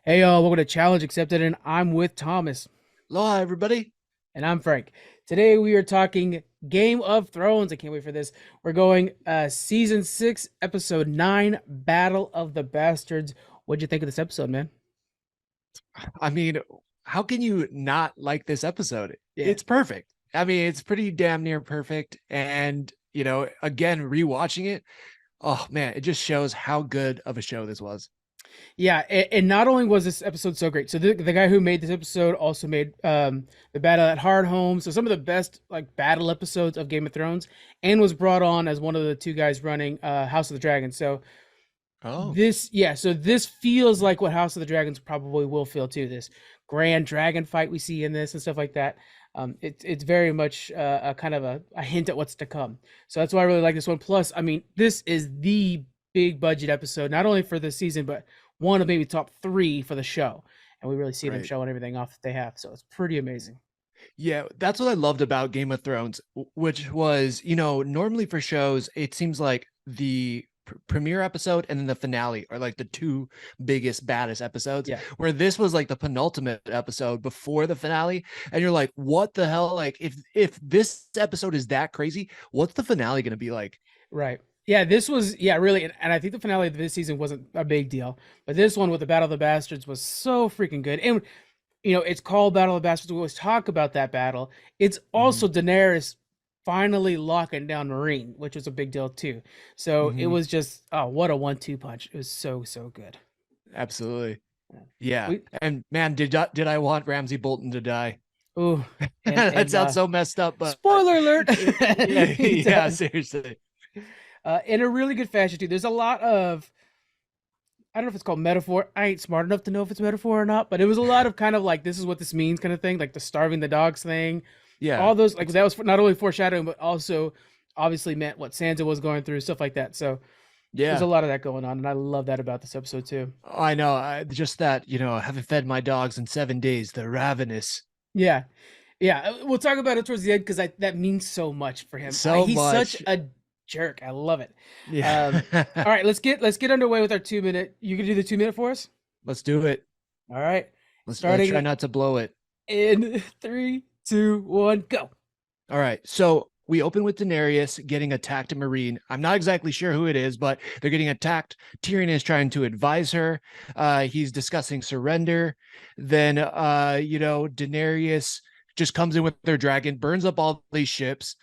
Hey, welcome to Challenge Accepted, and I'm with Thomas. Aloha, everybody. And I'm Frank. Today we are talking Game of Thrones. I can't wait for this. We're going season 6, episode 9, Battle of the Bastards. What'd you think of this episode, man? I mean, how can you not like this episode? Yeah. It's perfect. I mean, it's pretty damn near perfect. And, again, rewatching it, oh man, it just shows how good of a show this was. Yeah, and not only was this episode so great, so the guy who made this episode also made the Battle at Hardhome, so some of the best like battle episodes of Game of Thrones, and was brought on as one of the two guys running House of the Dragon. So Oh, this feels like what House of the Dragons probably will feel too. This grand dragon fight we see in this and stuff like that. It's very much a kind of a hint at what's to come. So that's why I really like this one. Plus, I mean, this is the big budget episode, not only for this season, but one of maybe top three for the show. And we really see them right. showing everything off that they have. So it's pretty amazing. Yeah, that's what I loved about Game of Thrones, which was, normally for shows, it seems like the premiere episode and then the finale are like the two biggest, baddest episodes, Yeah, where this was like the penultimate episode before the finale. And you're like, what the hell? Like, if this episode is that crazy, what's the finale going to be like? right. Yeah, this was really, and I think the finale of this season wasn't a big deal, but this one with the Battle of the Bastards was so freaking good. And it's called Battle of the Bastards. We always talk about that battle. It's Hmm. also Daenerys finally locking down Marine, which was a big deal too. So it Hmm. was just, oh, what a 1-2 punch. It was so good. Absolutely. Yeah. Yeah. We And man, did I want Ramsay Bolton to die? ooh, and That sounds so messed up, but spoiler alert. yeah, He yeah, does. seriously. In a really good fashion too. There's a lot of, I don't know if it's called metaphor. I ain't smart enough to know if it's metaphor or not, but it was a lot of kind of like this is what this means kind of thing, like the starving the dogs thing. Yeah. All those like that was not only foreshadowing, but also obviously meant what Sansa was going through, stuff like that. So there's a Yeah. lot of that going on, and I love that about this episode too. I know. Just that, haven't fed my dogs in 7 days. They're ravenous. Yeah, yeah. We'll talk about it towards the end because that means so much for him. So He's such much. a jerk. I love it. Yeah. All right, let's get underway with our 2 minute. You can do the 2 minute for us. Let's do it. All right, Let's try starting not to blow it. in 3, 2, 1, go. All right. So we open with Daenerys getting attacked in Marine. I'm not exactly sure who it is, but they're getting attacked. Tyrion is trying to advise her. He's discussing surrender. Then Daenerys just comes in with their dragon, burns up all these ships,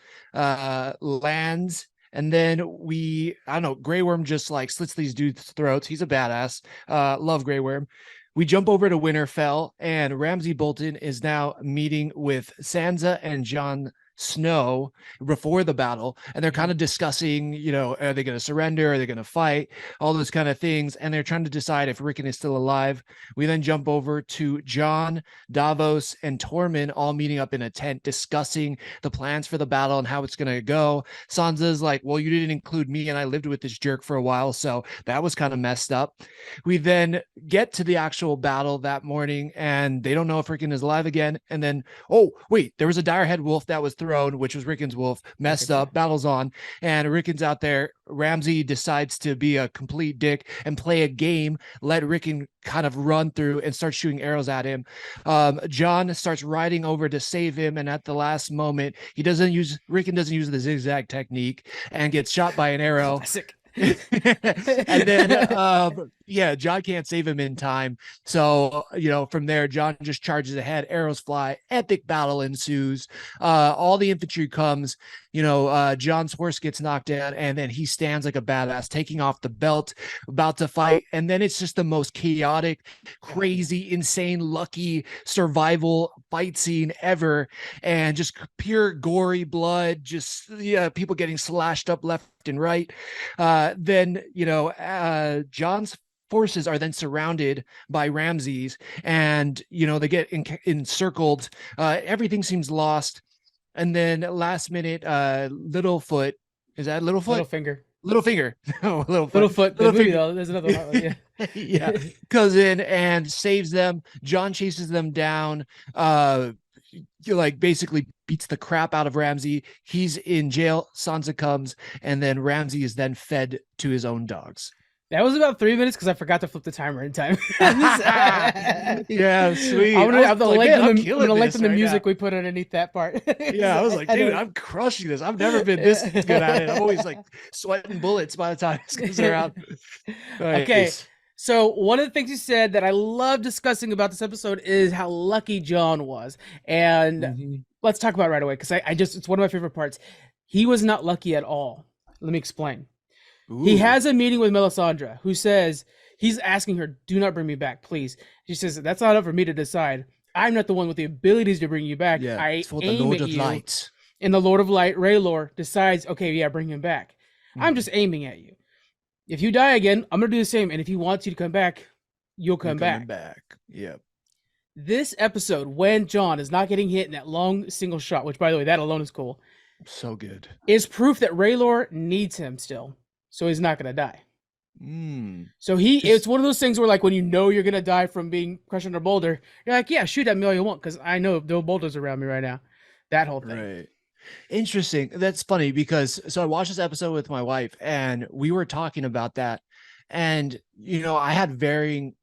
lands. And then I don't know, Grey Worm just like slits these dudes' throats. He's a badass. Love Grey Worm. We jump over to Winterfell, and Ramsay Bolton is now meeting with Sansa and Jon Snow before the battle, and they're kind Mhm. of discussing, are they going to surrender? Are they going to fight? All those kind of things, and they're trying to decide if Rickon is still alive. We then jump over to Jon, Davos, and Tormund all meeting up in a tent discussing the plans for the battle and how it's going to go. Sansa's like, well, you didn't include me, and I lived with this jerk for a while, so that was kind of messed up. We then get to the actual battle that morning, and they don't know if Rickon is alive again. And then, oh, wait, there was a Direhead wolf that was thrown, which was Rickon's wolf, messed Ricketts, yeah. up, battle's on, and Rickon's out there. Ramsay decides to be a complete dick and play a game, let Rickon kind of run through and start shooting arrows at him. Jon starts riding over to save him, and at the last moment, Rickon doesn't use the zigzag technique and gets shot by an arrow. Classic. And then Jon can't save him in time, so from there Jon just charges ahead, arrows fly, epic battle ensues. All the infantry comes. Jon's horse gets knocked down, and then he stands like a badass, taking off the belt, about to fight. And then it's just the most chaotic, Yeah. crazy, insane, lucky survival fight scene ever, and just pure gory blood, just people getting slashed up left and right. Then Jon's forces are then surrounded by Ramses, and they get encircled. Everything seems lost, and then last minute, Littlefoot, is that Littlefoot? Littlefinger. Littlefinger, oh, Littlefoot, Littlefoot, good movie Littlefinger. though. There's another one. Yeah. Yeah, goes in and saves them. Jon chases them down. Like basically beats the crap out of Ramsay. He's in jail. Sansa comes, and then Ramsay is then fed to his own dogs. That was about 3 minutes because I forgot to flip the timer in time. Yeah, sweet. I I'm was gonna like, man, I'm I'm killing gonna this lengthen the right now. music we put underneath that part. Yeah, I was like, I dude, know. I'm crushing this. I've never been this good at it. I'm always like sweating bullets by the time this goes around. Okay, Nice. so one of the things you said that I love discussing about this episode is how lucky John was, and Mhm. let's talk about it right away because I just it's one of my favorite parts. He was not lucky at all. Let me explain. He Ooh, has a meeting with Melisandre, who says he's asking her, "Do not bring me back, please." She says, "That's not up for me to decide. I'm not the one with the abilities to bring you back. yeah. I It's for the aim Lord at of you." Light. And the Lord of Light, Raylor, decides, "Okay, yeah, bring him back. I'm Mhm. just aiming at you. If you die again, I'm gonna do the same. And if he wants you to come back, you'll You're come coming back." back. Yep. This episode, when John is not getting hit in that long single shot, which by the way, that alone is cool, So good. is proof that Raylor needs him still, so he's not gonna die. Mm. So it's Just one of those things where like when you know you're gonna die from being crushed under a boulder, you're like, yeah, shoot at me all you want because I know no boulders around me right now. That whole thing. right. Interesting. That's funny because so I watched this episode with my wife and we were talking about that. And we had varying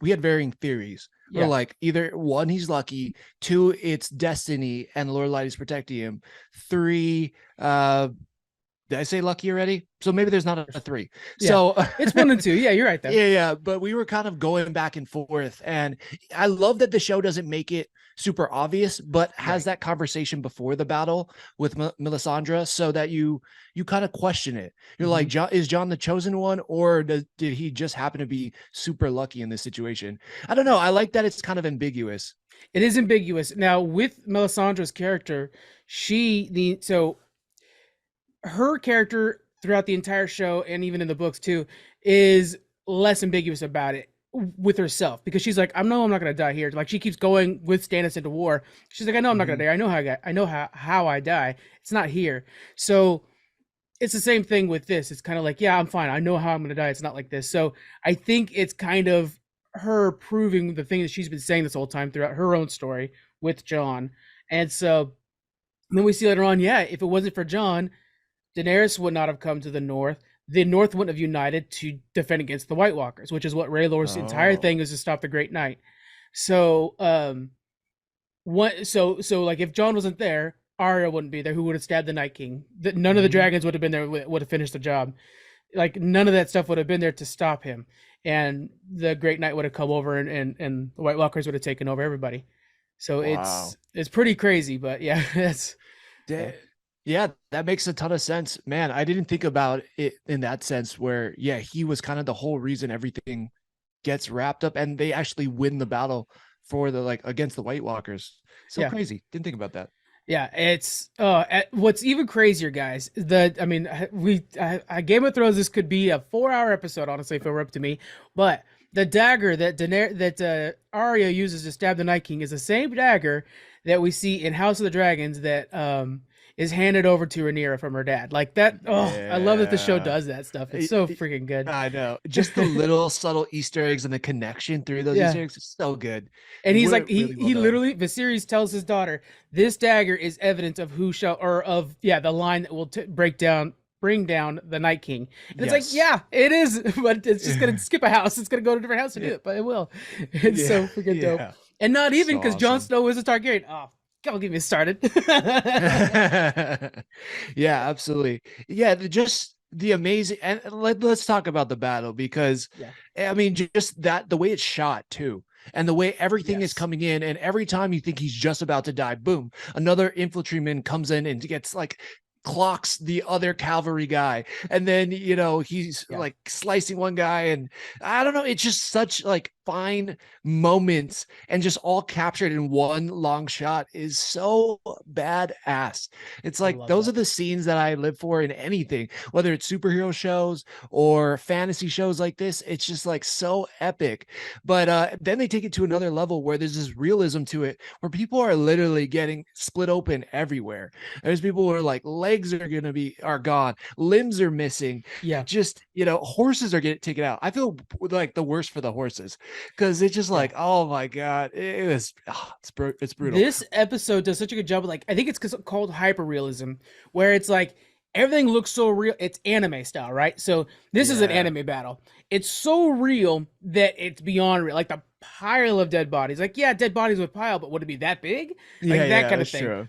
theories. We're Yeah, like either one, he's lucky, two, it's destiny and Lord Light is protecting him. Three, did I say lucky already? So maybe there's not a three. yeah. So It's 1 and 2. Yeah, you're right though. yeah, but we were kind of going back and forth. And I love that the show doesn't make it super obvious, but has Right. that conversation before the battle with Melisandre so that you kind of question it. You're like, Hmm. John, is John the chosen one, or did he just happen to be super lucky in this situation? I don't know. I like that it's kind of ambiguous. It is ambiguous. Now with Melisandre's character, so her character throughout the entire show and even in the books too is less ambiguous about it with herself because she's like, I'm not gonna die here. Like she keeps going with Stannis into war. She's like, I know I'm not gonna Mhm. die. I know how I die. It's not here. So it's the same thing with this. It's kind of like, yeah, I'm fine. I know how I'm gonna die. It's not like this. So I think it's kind of her proving the thing that she's been saying this whole time throughout her own story with John. And so then we see later on, yeah, if it wasn't for John, Daenerys would not have come to the North. The North wouldn't have united to defend against the White Walkers, which is what Rhaelor's entire Oh, thing is, to stop the Great Night. So, so like if John wasn't there, Arya wouldn't be there. Who would have stabbed the Night King? None of the mhm. dragons would have been there. Would have finished the job. Like none of that stuff would have been there to stop him. And the Great Night would have come over, and the White Walkers would have taken over everybody. So Wow. it's pretty crazy, but yeah, that's Da- so Yeah, that makes a ton of sense. Man, I didn't think about it in that sense where, yeah, he was kind of the whole reason everything gets wrapped up and they actually win the battle for the like against the White Walkers. So yeah. crazy. Didn't think about that. Yeah, it's what's even crazier, guys. I mean, Game of Thrones. This could be a 4-hour episode, honestly, if it were up to me. But the dagger that Arya uses to stab the Night King is the same dagger that we see in House of the Dragons that is handed over to Rhaenyra from her dad. Like that. Oh, I love that the show Yeah. does that stuff. It's I so freaking good. I know. Just the little subtle Easter eggs and the connection through those Yeah. Easter eggs is so good. And he's like, Really well he done. literally, Viserys tells his daughter, this dagger is evidence of who shall, or of, yeah, the line that will bring down the Night King. And it's like, Yes. yeah, it is, but it's just gonna skip a house. It's gonna go to a different house to do it, but it will. It's Yeah. so freaking dope. Yeah. And not even So because Jon awesome. Snow is a Targaryen. Oh, don't get me started. Yeah, absolutely. Yeah, just the amazing and let's talk about the battle because Yeah. I mean just that the way it's shot too and the way everything is Yes. coming in and every time you think he's just about to die, boom, another infantryman comes in and gets like clocks the other cavalry guy and then he's Yeah. like slicing one guy and I don't know, it's just such like fine moments and just all captured in one long shot is so badass. It's I like love those are that. the scenes that I live for in anything, whether it's superhero shows or fantasy shows like this. It's just like so epic. But then they take it to another level where there's this realism to it, where people are literally getting split open everywhere. There's people who are like legs are gone, limbs are missing, Yeah. just horses are getting taken out. I feel like the worst for the horses because it's just Yeah. like, oh my god, it's brutal. This episode does such a good job of, like, I think it's called hyperrealism, where it's like everything looks so real. It's anime style, right? So this is an Yeah. anime battle. It's so real that it's beyond real. Like the pile of dead bodies. Like, yeah, dead bodies would pile, but would it be that big? Yeah, Like that yeah, kind of that's thing. true.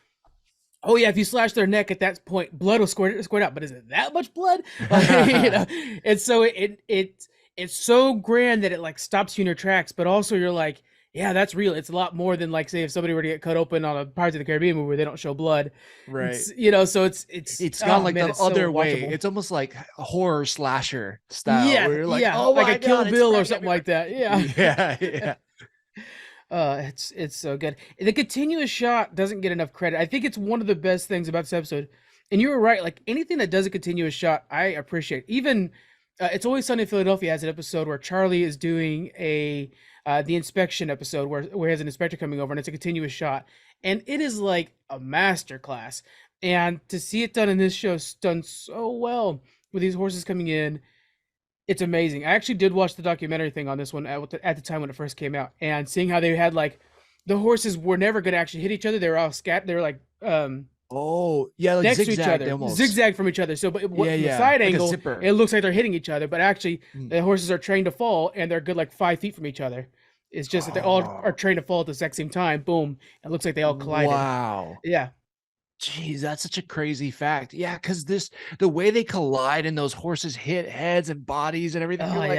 Oh yeah, if you slash their neck at that point, blood will squirt out. But is it that much blood? Like, you know, and so it's so grand that it like stops you in your tracks. But also you're like, yeah, that's real. It's a lot more than like say if somebody were to get cut open on a Pirates of the Caribbean movie where they don't show blood. Right. It's, you know, so it's It's gone oh like man, the it's so other way. watchable. It's almost like a horror slasher style Yeah, where you're like, yeah, oh like a my Kill God, it's Bill or spreading something everywhere. like that. Yeah. Yeah, yeah. It's so good. The continuous shot doesn't get enough credit. I think it's one of the best things about this episode. And you were right. Like anything that does a continuous shot, I appreciate. Even It's Always Sunny in Philadelphia has an episode where Charlie is doing a the inspection episode where he has an inspector coming over and it's a continuous shot, and it is like a master class. And to see it done in this show, it's done so well with these horses coming in, it's amazing. I actually did watch the documentary thing on this one at the time when it first came out, and seeing how they had like the horses were never going to actually hit each other. They were all scat. They were like Oh, yeah, like next to each zigzagged other, almost. zigzag from each other. So, but Yeah, from the yeah. side Like a angle, zipper. it looks like they're hitting each other, but actually Mm. the horses are trained to fall, and they're good like 5 feet from each other. It's just that they all are Oh, trained to fall at the exact same time. Boom! It looks like they all collided. wow. Yeah. Jeez, that's such a crazy fact. Yeah, because the way they collide and those horses hit heads and bodies and everything, you're Oh like,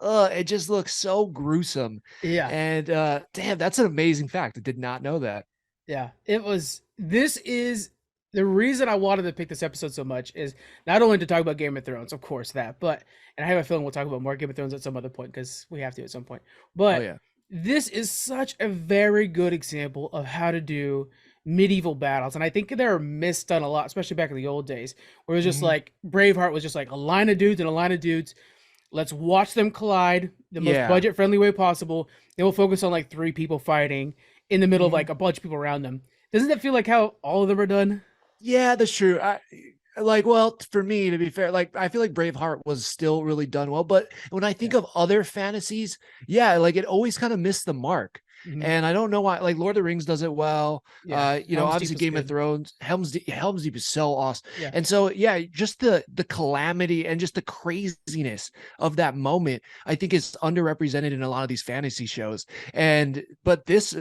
yeah. it just looks so gruesome. Yeah. And damn, that's an amazing fact. I did not know that. Yeah, it was. This is the reason I wanted to pick this episode so much is not only to talk about Game of Thrones, of course, that, but and I have a feeling we'll talk about more Game of Thrones at some other point because we have to at some point. Oh But yeah. this is such a very good example of how to do medieval battles, and I think they're misdone a lot, especially back in the old days, where it was just Mhm. like Braveheart was just like a line of dudes and a line of dudes. Let's watch them collide the most Yeah. budget friendly way possible. Then we'll focus on like three people fighting in the middle of Mhm. like a bunch of people around them. Doesn't that feel like how all of them are done? Yeah, that's true. Well, for me, to be fair, like I feel like Braveheart was still really done well, but when I Yeah. think of other fantasies, yeah, like it always kind of missed the mark. Hmm. And I don't know why, like Lord of the Rings does it well. Yeah. Helm's Deep Obviously was Game of good. Thrones, Helm's Deep is so awesome. Yeah. And so yeah, just the calamity and just the craziness of that moment, I think is underrepresented in a lot of these fantasy shows. And but this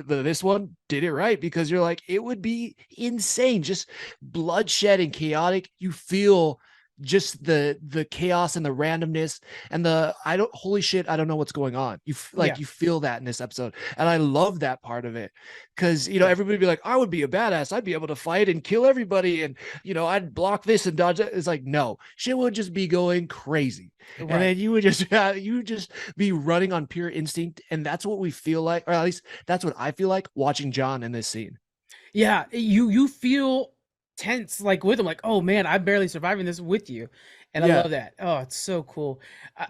one did it right because you're like, it would be insane, just bloodshed and chaotic. You feel just the chaos and the randomness and the I don't holy shit, I don't know what's going on. Yeah. You feel that in this episode. And I love that part of it. Cause Yeah. everybody be like, I would be a badass. I'd be able to fight and kill everybody. And I'd block this and dodge it. It's like, no, shit would just be going crazy. And Right. then you would just you would just be running on pure instinct. And that's what we feel like, or at least that's what I feel like watching John in this scene. Yeah. You feel tense like with them, like, oh man, I'm barely surviving this with you. And I Yeah. love that. Oh, it's so cool.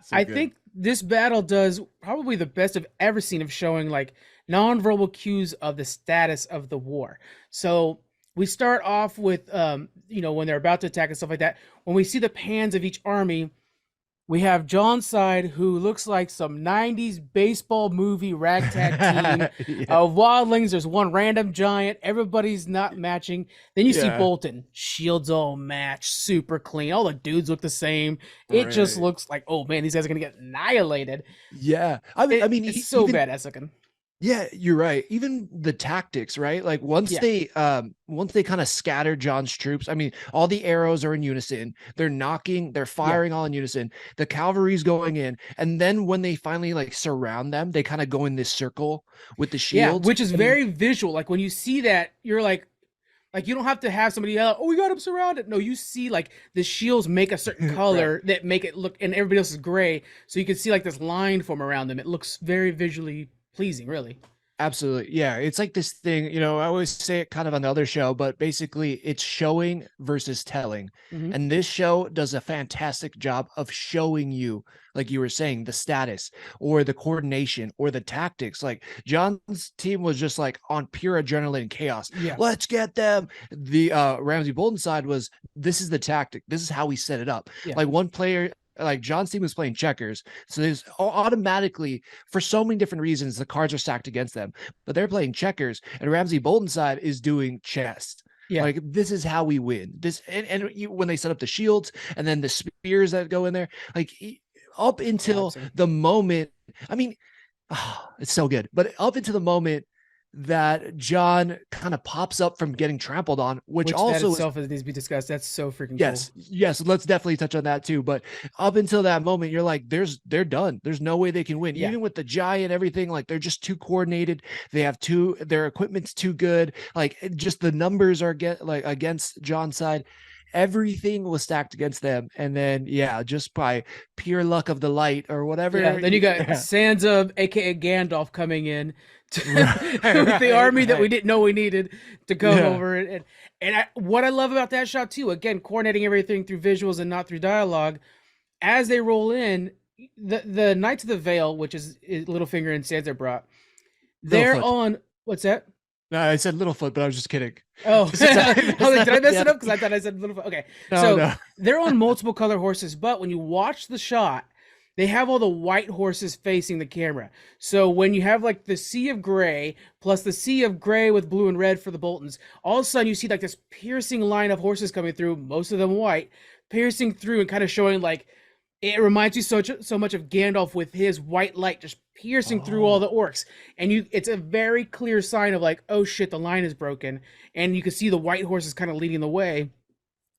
So I good. think this battle does probably the best I've ever seen of showing like nonverbal cues of the status of the war. So we start off with when they're about to attack and stuff like that. When we see the pans of each army, we have John's side, who looks like some 90s baseball movie ragtag team Yeah. of wildlings. There's one random giant. Everybody's not matching. Then you see Yeah. Bolton. Shields all match, super clean. All the dudes look the same. It just Right. looks like, oh man, these guys are going to get annihilated. Yeah. I mean, It's so even badass looking. yeah, you're right. Even the tactics, right? Like Yeah, once they kind of scatter John's troops, I mean, all the arrows are in unison. They're knocking, they're yeah, firing all in unison. The cavalry's going in. And then when they finally like surround them, they kind of go in this circle with the yeah, shields. which is And very visual. Like when you see that, you're like you don't have to have somebody yell, "Oh, we got him surrounded." No, you see like the shields make a certain right. color that make it look, and everybody else is gray, so you can see like this line form around them. It looks very visually pleasing, really. Absolutely. Yeah. It's like this thing, I always say it kind of on the other show, but basically it's showing versus telling. Hmm. And this show does a fantastic job of showing you, like you were saying, the status or the coordination or the tactics. Like John's team was just like on pure adrenaline and chaos. Yeah, Let's get them. The Ramsey Bolton side was this is the tactic. This is how we set it up. yeah, Like one player, like John's team was playing checkers. So there's automatically, for so many different reasons, the cards are stacked against them, but they're playing checkers and Ramsey Bolton's side is doing chess. Yeah. Like this is how we win. This and you, when they set up the shields and then the spears that go in there, like up until Collapsing. the moment. I mean, oh, it's so good. But up until the moment that John kind of pops up from getting trampled on, which Which that also is itself needs to be discussed. That's so freaking cool. yes, let's definitely touch on that too. But up until that moment, you're like, they're done. There's no way they can win. Yeah. Even with the giant everything, like they're just too coordinated. They have too their equipment's too good. Like just the numbers are get like against John's side. Everything was stacked against them. And then yeah, just by pure luck of the light or Yeah. whatever. Then you got Yeah. Sansa, aka Gandalf, coming in Right, with the right, army that we right. didn't know we needed to come Yeah. over. What I love about that shot too, again, coordinating everything through visuals and not through dialogue. As they roll in, the Knights of the Vale, which is Littlefinger and Sansa brought, they're Littlefoot. on what's that? No, I said Littlefoot, but I was just kidding. Oh, Just I was like, did I mess yeah. it up? Because I thought I said little. Okay, No, so no. they're on multiple color horses, but when you watch the shot, they have all the white horses facing the camera. So when you have like the sea of gray plus the sea of gray with blue and red for the Boltons, all of a sudden you see like this piercing line of horses coming through, most of them white, piercing through and kind of showing like it reminds you so much of Gandalf with his white light just piercing through all the Oh. orcs. And it's a very clear sign of like, oh shit, the line is broken. And you can see the white horses kind of leading the way.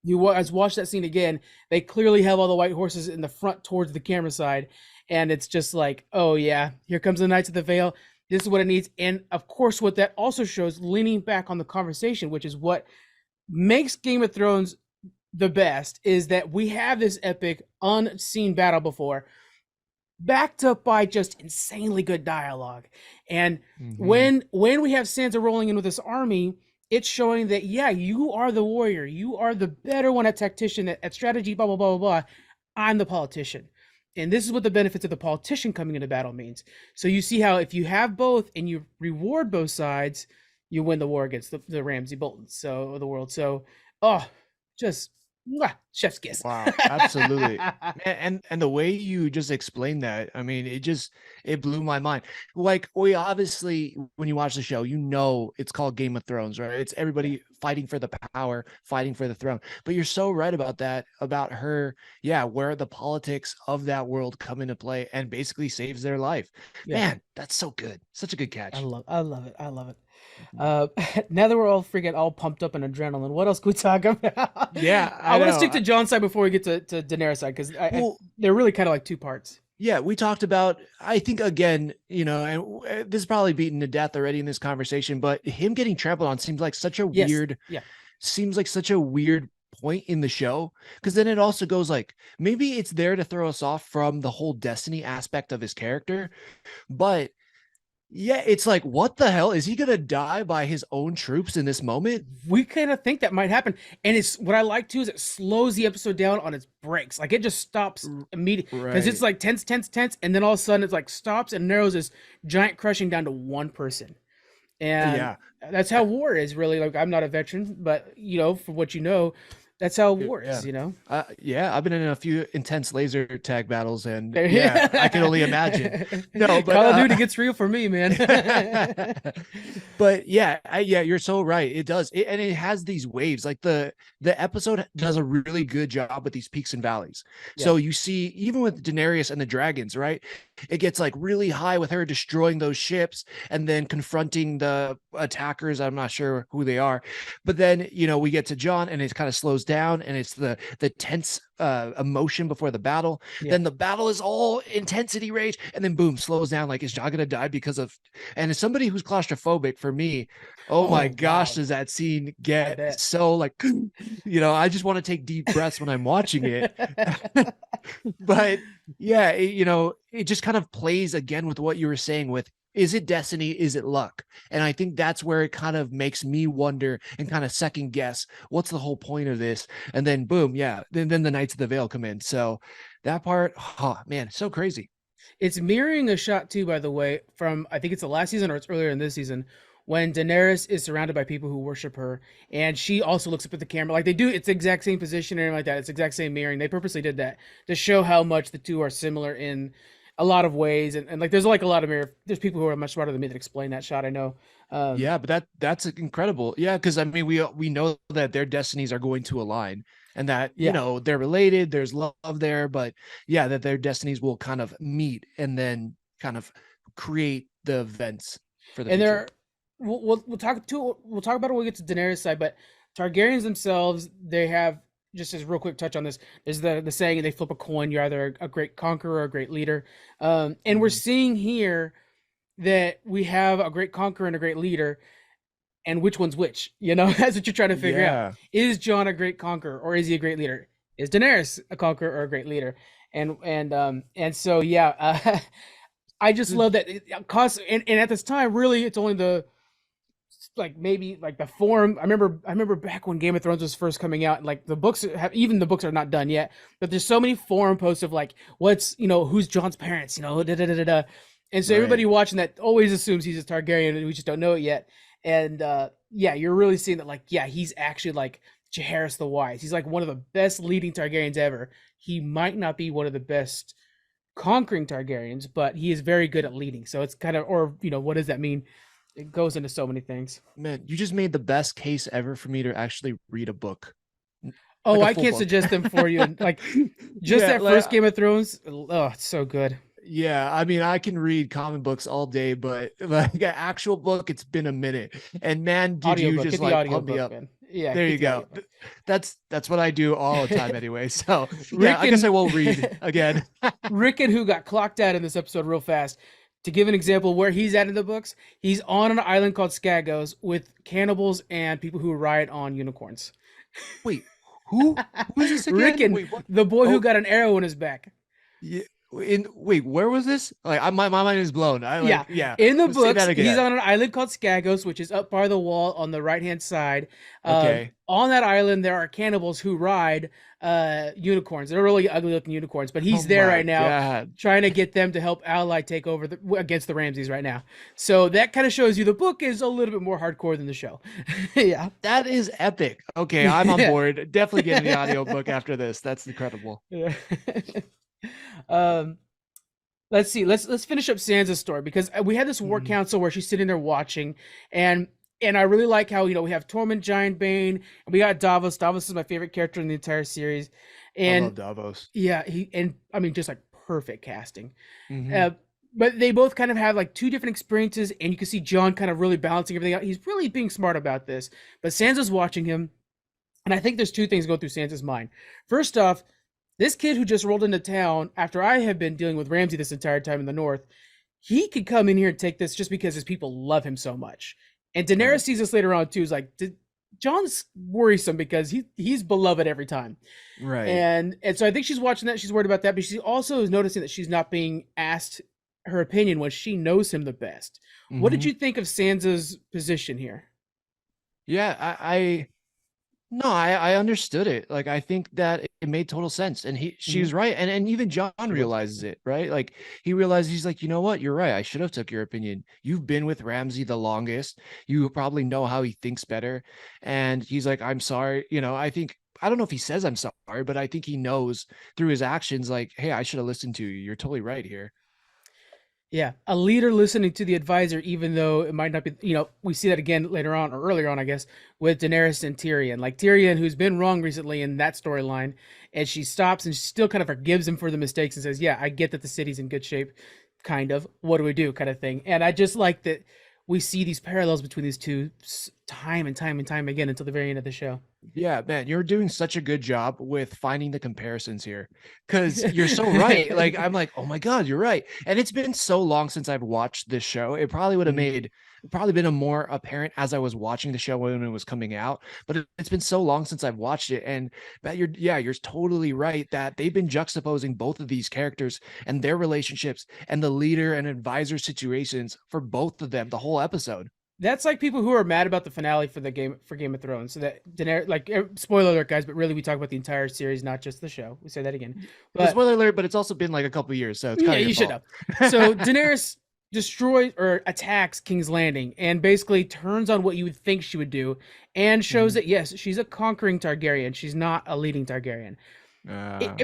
You guys watch that scene again. They clearly have all the white horses in the front towards the camera side, and it's just like, oh yeah, here comes the Knights of the Vale. This is what it needs, and of course, what that also shows, leaning back on the conversation, which is what makes Game of Thrones the best, is that we have this epic, unseen battle before, backed up by just insanely good dialogue. And Mhm. when we have Sansa rolling in with this army, it's showing that yeah, you are the warrior, you are the better one at tactician, at strategy, blah blah blah blah blah. I'm the politician. And this is what the benefits of the politician coming into battle means. So you see how if you have both and you reward both sides, you win the war against the Ramsay Boltons so of the world. So oh, just mwah, chef's kiss. Wow, absolutely. And the way you just explained that, I mean, it blew my mind. Like we obviously when you watch the show, you know it's called Game of Thrones, right? It's Yeah, everybody fighting for the power, fighting for the throne. But you're so right about that, about her, yeah, where the politics of that world come into play and basically saves their life. yeah. Man, that's so good. Such a good catch. I love it. I love it. Mhm. Uh, now that we're all freaking all pumped up in adrenaline, what else can we talk about? Yeah, I I want to know. stick to John's side before we get to Daenerys' side because Well, they're really kind of like two parts. yeah, we talked about, I think again, and this is probably beaten to death already in this conversation, but him getting trampled on Yes, yeah, seems like such a weird point in the show. Cause then it also goes like, maybe it's there to throw us off from the whole destiny aspect of his character. But yeah, it's like, what the hell? Is he going to die by his own troops in this moment? we kind of think that might happen, and it's what I like too is it slows the episode down on its breaks. Like it just stops immediately because it's Right. like tense, tense, tense, and then all of a sudden it's like stops and narrows this giant crushing down to one person. And Yeah. that's how war is really. Like I'm not a veteran, but from what you know, that's how war Yeah. is, you know. Yeah, I've been in a few intense laser tag battles, and There- yeah, I can only imagine. No, but Call of Duty gets real for me, man. but yeah, yeah, you're so right. It does, and it has these waves. Like the episode does a really good job with these peaks and valleys. Yeah, So you see, even with Daenerys and the dragons, right? It gets like really high with her destroying those ships and then confronting the attackers. I'm not sure who they are, but then we get to John, and it kind of slows down, and it's the tense emotion before the battle. yeah. Then the battle is all intensity rage, and then boom, slows down. Like, is John gonna die because of? And as somebody who's claustrophobic, for me, oh my Oh gosh, wow, does that scene I get bet. so like, I just want to take deep breaths when I'm watching it. But yeah, it just kind of plays again with what you were saying with, is it destiny? Is it luck? And I think that's where it kind of makes me wonder and kind of second guess what's the whole point of this. And then boom, yeah, then the Knights of the Vale come in. So that part, oh man, so crazy. It's mirroring a shot too, by the way, from I think it's the last season or it's earlier in this season when Daenerys is surrounded by people who worship her, and she also looks up at the camera like they do. It's the exact same position and everything like that. It's the exact same mirroring. They purposely did that to show how much the two are similar in a lot of ways, and like there's like a lot of there's people who are much smarter than me that explain that shot. I know. Yeah, but that's incredible. Yeah, because I mean, we know that their destinies are going to align, and that Yeah, they're related. There's love there, but yeah, that their destinies will kind of meet and then kind of create the events for the and future. we'll talk about it when we get to Daenerys side, but Targaryens themselves, they have, just as real quick touch on this, is the saying they flip a coin, you're either a great conqueror or a great leader. And we're Mhm. seeing here that we have a great conqueror and a great leader, and which one's which? You know, that's what you're trying to figure out. Yeah. Is Jon a great conqueror or is he a great leader? Is Daenerys a conqueror or a great leader? And so yeah, I just love that it costs, and at this time, really, it's only the, like maybe like the forum. I remember back when Game of Thrones was first coming out, like the books have, even the books are not done yet, but there's so many forum posts of like what's, who's Jon's parents, da da da da da. And so Right. everybody watching that always assumes he's a Targaryen and we just don't know it yet. And yeah, you're really seeing that, like, yeah, he's actually like Jaehaerys the Wise. He's like one of the best leading Targaryens ever. He might not be one of the best conquering Targaryens, but he is very good at leading. So it's kind of, or what does that mean? It goes into so many things. Man, you just made the best case ever for me to actually read a book. Oh, Like a I full can't book. suggest them for you. And like just Yeah, that like first Game of Thrones, oh, it's so good. yeah, I mean, I can read comic books all day, but like an actual book, it's been a minute. And man, did you Audiobook, just get the like pump me audiobook, up. man. Yeah, There get you the go. audiobook. That's what I do all the time anyway. So yeah, Rick I guess I and will read again. Rick and who got clocked out in this episode real fast. To give an example where he's at in the books, he's on an island called Skagos with cannibals and people who ride on unicorns. Wait, who who is this Rick again? and Wait, what? the boy who Oh, got an arrow in his back. yeah. Wait, where was this? Like, my mind is blown. I Yeah, like, yeah. in the Say that books, he's again. on an island called Skagos, which is up by the wall on the right hand side. Okay. On that island, there are cannibals who ride unicorns. They're really ugly looking unicorns, but Oh he's there my right now, God. trying to get them to help Ally take over against the Ramses right now. So that kind of shows you the book is a little bit more hardcore than the show. Yeah, That is epic. Okay, I'm on yeah, board. Definitely getting the audiobook after this. That's incredible. yeah. um, let's see. Let's finish up Sansa's story because we had this war Mhm. council where she's sitting there watching, and I really like how we have Tormund Giantbane and we got Davos. Davos is my favorite character in the entire series, I and love Davos. yeah, I mean just like perfect casting. Hmm. Uh, but they both kind of have like two different experiences, and you can see John kind of really balancing everything out. He's really being smart about this, but Sansa's watching him, and I think there's two things going through Sansa's mind. First off, this kid who just rolled into town after I have been dealing with Ramsay this entire time in the north, he could come in here and take this just because his people love him so much. And Daenerys Right. sees this later on too. Is like, John's worrisome because he's beloved every time. Right. And so I think she's watching that. She's worried about that, but she also is noticing that she's not being asked her opinion when she knows him the best. What did Hmm. you think of Sansa's position here? Yeah, no, I understood it. Like I think that it made total sense. And she Mm-hmm. was right. And even John She was. realizes it, right? Like he realizes he's like, you know what? You're right. I should have took your opinion. You've been with Ramsey the longest. You probably know how he thinks better. And he's like, I'm sorry. I don't know if he says I'm sorry, but I think he knows through his actions, like, hey, I should have listened to you. You're totally right here. Yeah, a leader listening to the advisor, even though it might not be, we see that again later on or earlier on, I guess, with Daenerys and Tyrion. Like Tyrion, who's been wrong recently in that storyline, and she stops and she still kind of forgives him for the mistakes and says, yeah, I get that the city's in good shape, kind of. What do we do, kind of thing. And I just like that we see these parallels between these two time and time and time again until the very end of the show. Yeah, man, you're doing such a good job with finding the comparisons here because you're so right. Like, I'm like, oh my God, you're right. And it's been so long since I've watched this show. It probably would have Mhm. made probably been a more apparent as I was watching the show when it was coming out. But it's been so long since I've watched it. And that you're totally right that they've been juxtaposing both of these characters and their relationships and the leader and advisor situations for both of them the whole episode. That's like people who are mad about the finale for Game of Thrones. So that Daenerys, like, spoiler alert, guys, but really we talk about the entire series, not just the show. We say that again, Well, but spoiler alert, but it's also been like a couple years, so it's yeah, kind of your you should fault. know. So Daenerys destroys or attacks King's Landing and basically turns on what you would think she would do, and shows Mhm. that yes, she's a conquering Targaryen. She's not a leading Targaryen.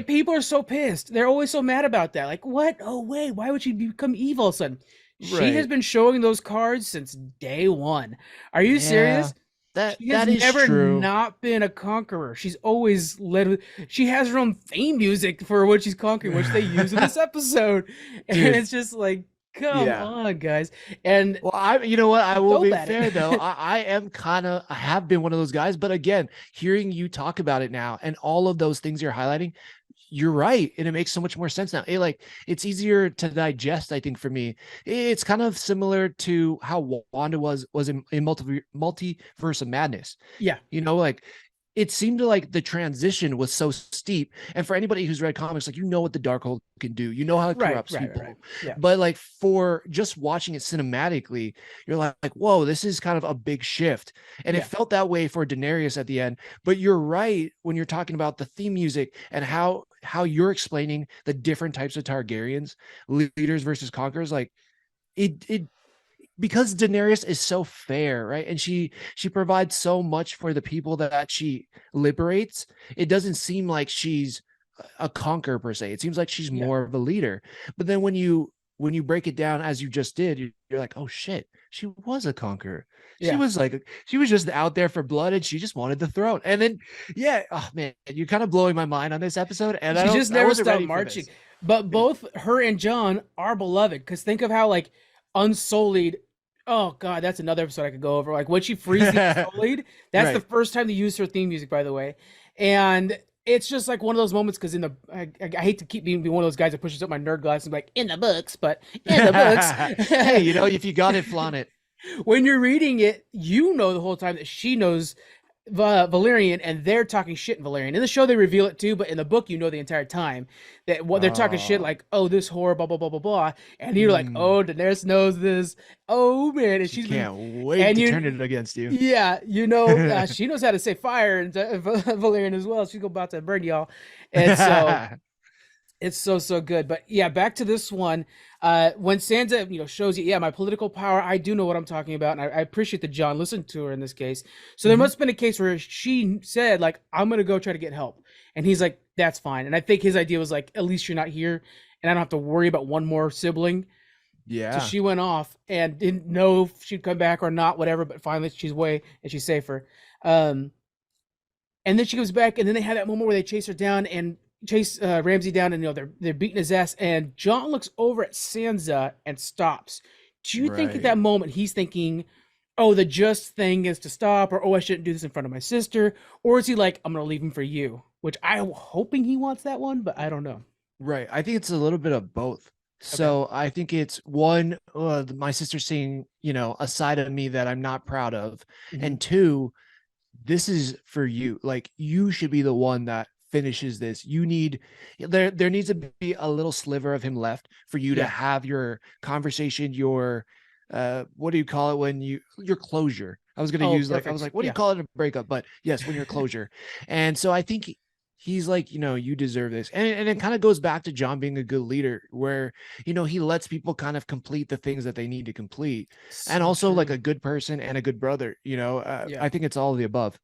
People are so pissed. They're always so mad about that. Like, what? Oh, wait, why would she become evil all of a sudden? She has Right. been showing those cards since day one. Are you Yeah. serious? That She has that is never true. not been a conqueror. She's always led with, she has her own theme music for what she's conquering, which they use in this episode. And Dude, it's just like, come yeah. on, guys. And Well, you know what? I she's will dope be at it. fair though. I am I have been one of those guys, but again, hearing you talk about it now and all of those things you're highlighting, you're right. And it makes so much more sense now. It's easier to digest, I think, for me. It's kind of similar to how Wanda was in multiverse of madness. Yeah. Like it seemed like the transition was so steep. And for anybody who's read comics, like what the Darkhold can do, how it Right, corrupts right, right, right. people. Yeah. But like for just watching it cinematically, you're like, whoa, this is kind of a big shift. And it Yeah. felt that way for Daenerys at the end. But you're right when you're talking about the theme music and how you're explaining the different types of Targaryens, leaders versus conquerors. Like it because Daenerys is so fair, right? And she provides so much for the people that she liberates. It doesn't seem like she's a conqueror per se. It seems like she's Yeah. more of a leader. But then when you break it down as you just did, you're like, oh shit, she was a conqueror. Yeah. She was just out there for blood and she just wanted the throne. And then yeah, oh man, you're kind of blowing my mind on this episode. And She just I never wasn't stopped ready for marching. this. But both her and John are beloved because think of how like Unsullied. Oh god, that's another episode I could go over. Like when she frees the Unsullied, that's the Right. first time they used her theme music, by the way. And it's just like one of those moments because I hate to keep being one of those guys that pushes up my nerd glasses and be like in the books, but in the books, Hey, if you got it, flaunt it. when you're reading it, you know the whole time that she knows Valerian and they're talking shit in Valerian. In the show, they reveal it too, but in the book, you know the entire time that what they're talking shit Oh, like, oh, this whore, blah, blah, blah, blah, blah. And you're like, mm, oh, Daenerys knows this. Oh, man. And she she's been, can't wait and to turn it against you. yeah, she knows how to say fire and Valerian as well. She's about to burn y'all. And so it's so good. But yeah, back to this one. When Sansa, shows you, yeah, my political power, I do know what I'm talking about, and I appreciate that John listened to her in this case. So there Mhm. must have been a case where she said, like, I'm gonna go try to get help. And he's like, that's fine. And I think his idea was like, at least you're not here, and I don't have to worry about one more sibling. So Yeah. she went off and didn't know if she'd come back or not, whatever, but finally she's away and she's safer. Um, and then she comes back, and then they have that moment where they chase her down and chase Ramsey down, and they're beating his ass. And John looks over at Sansa and stops. Do you think at that Right. moment he's thinking, "Oh, the just thing is to stop," or "Oh, I shouldn't do this in front of my sister," or is he like, "I'm gonna leave him for you"? Which I'm hoping he wants that one, but I don't know. Right. I think it's a little bit of both. Okay. So I think it's one, my sister seeing, a side of me that I'm not proud of. Hmm. And two, this is for you. Like you should be the one that finishes this. There needs to be a little sliver of him left for you to Yeah. have your conversation, your what do you call it when your closure. I was gonna Oh, use I was perfect. like, what do you Yeah. call it in a breakup? But yes, when you're closure. And so I think he's like, you deserve this. And it kind of goes back to John being a good leader where, he lets people kind of complete the things that they need to complete. And So also like true. a good person and a good brother, Yeah. I think it's all of the above.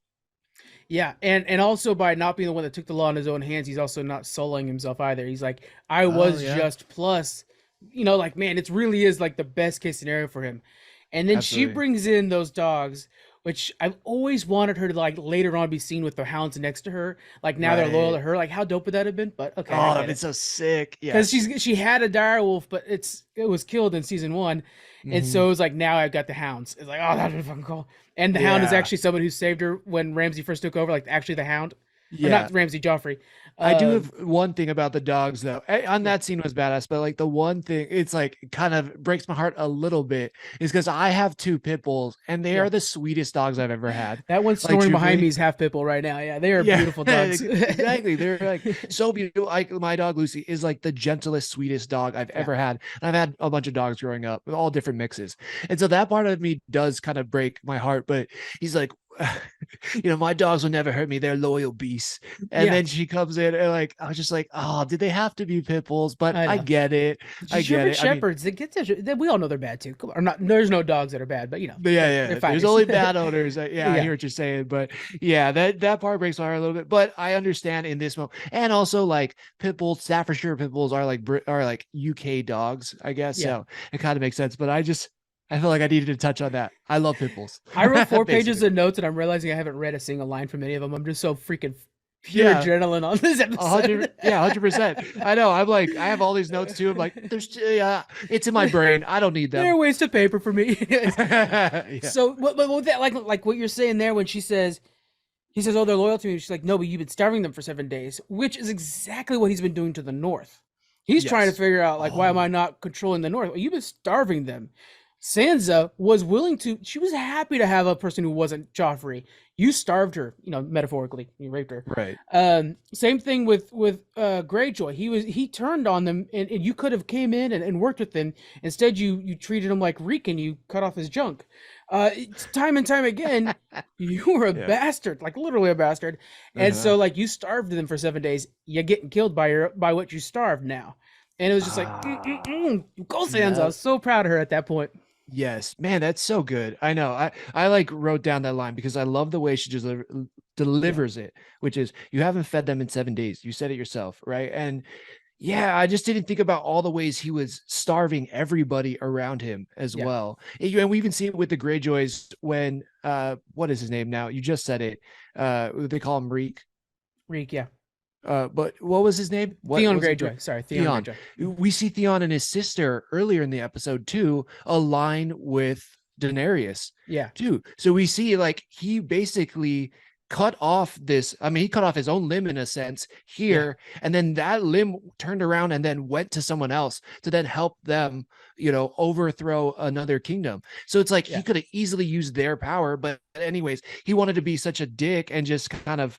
Yeah, and also by not being the one that took the law in his own hands, he's also not sullying himself either. He's like, I Oh was yeah, just plus, like man, it really is like the best case scenario for him. And then she absolutely. brings in those dogs, which I've always wanted her to like later on be seen with the hounds next to her. Like now they're loyal to Right. her. Like how dope would that have been? But okay, I Oh, that'd get be it. so sick. Because Yes. she had a dire wolf, but it was killed in season one, and Hmm. so it was like now I've got the hounds. It's like oh that'd be fucking cool. And the hound is Yeah. actually someone who saved her when Ramsey first took over. Like actually the hound, or Yeah. not Ramsey, Joffrey. I do have Um, one thing about the dogs though. On yeah, that scene was badass, but like the one thing it's like kind of breaks my heart a little bit is because I have two pit bulls and they yeah. are the sweetest dogs I've ever had. That one Like snoring behind me truthfully. is half pit bull right now. Yeah, they are Yeah, beautiful dogs. exactly. They're like so beautiful. Like my dog Lucy is like the gentlest, sweetest dog I've Yeah, ever had. And I've had a bunch of dogs growing up with all different mixes. And so that part of me does kind of break my heart. But he's like, my dogs will never hurt me. They're loyal beasts. And Yeah, then she comes in and like, I was just like, oh, did they have to be pit bulls? But I I know. get it. I get German it. I mean, shepherds, we all know they're bad too. Come on, or not? There's no dogs that are bad, but yeah, they're yeah. There's fighters. only bad owners. Yeah, I Yeah, hear what you're saying, but yeah, that part breaks my heart a little bit. But I understand in this moment, and also like pit bulls, Staffordshire pit bulls are like UK dogs, I guess. yeah. So it kind of makes sense. But I feel like I needed to touch on that. I love pit bulls, I wrote 4 pages basically. of notes, and I'm realizing I haven't read a single line from any of them. I'm just so freaking pure Yeah, adrenaline on this episode. 100%. I know. I'm like, I have all these notes too. I'm like, it's in my brain. I don't need They're them. a waste of paper for me. Yeah. So, what that like what you're saying there when he says, "Oh, they're loyal to me." She's like, "No, but you've been starving them for 7 days," which is exactly what he's been doing to the North. He's trying to Yes. figure out like, why am I Oh, not controlling the North? Well, you've been starving them. Sansa was willing to. She was happy to have a person who wasn't Joffrey. You starved her, metaphorically. You raped her. right. Same thing with Greyjoy. He turned on them, and you could have came in and worked with him. Instead, you treated him like Reek, and you cut off his junk. It's time and time again, you were a Yeah. bastard, like literally a bastard. And Uh-huh. so like you starved them for 7 days. You're getting killed by what you starved now. And it was just like, go Sansa. I Yeah. was so proud of her at that point. Yes, man, that's so good. I know. I like wrote down that line because I love the way she just Yeah, delivers it, which is you haven't fed them in 7 days. You said it yourself, right? And yeah, I just didn't think about all the ways he was starving everybody around him as yeah, well. And we even see it with the Greyjoys when what is his name now? You just said it. They call him Reek. Reek, yeah. But what was his name? What Theon was it? Greyjoy. Sorry, Theon Theon. Greyjoy. We see Theon and his sister earlier in the episode too align with Daenerys Yeah, too. So we see like he basically cut off this. I mean, he cut off his own limb in a sense yeah, here, and then that limb turned around and then went to someone else to then help them, overthrow another kingdom. So it's like he yeah. could have easily used their power, but anyways, he wanted to be such a dick and just kind of,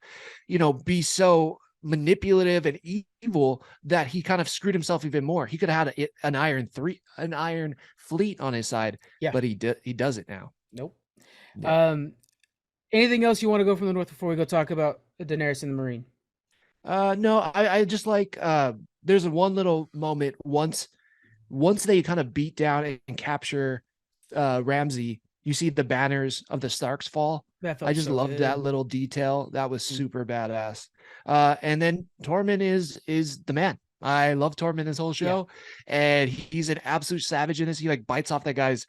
be so manipulative and evil that he kind of screwed himself even more. He could have had an iron fleet on his side, Yeah. but he does it now. Nope. Yeah. Um, Anything else you want to go from the North before we go talk about Daenerys and the Marine? No, I just like there's one little moment once they kind of beat down and capture Ramsey, you see the banners of the Starks fall. That I felt just so loved that good. little detail. That was Mm. super badass. And then Tormund is the man. I love Tormund this whole Yeah. show, and he's an absolute savage in this. He like bites off that guy's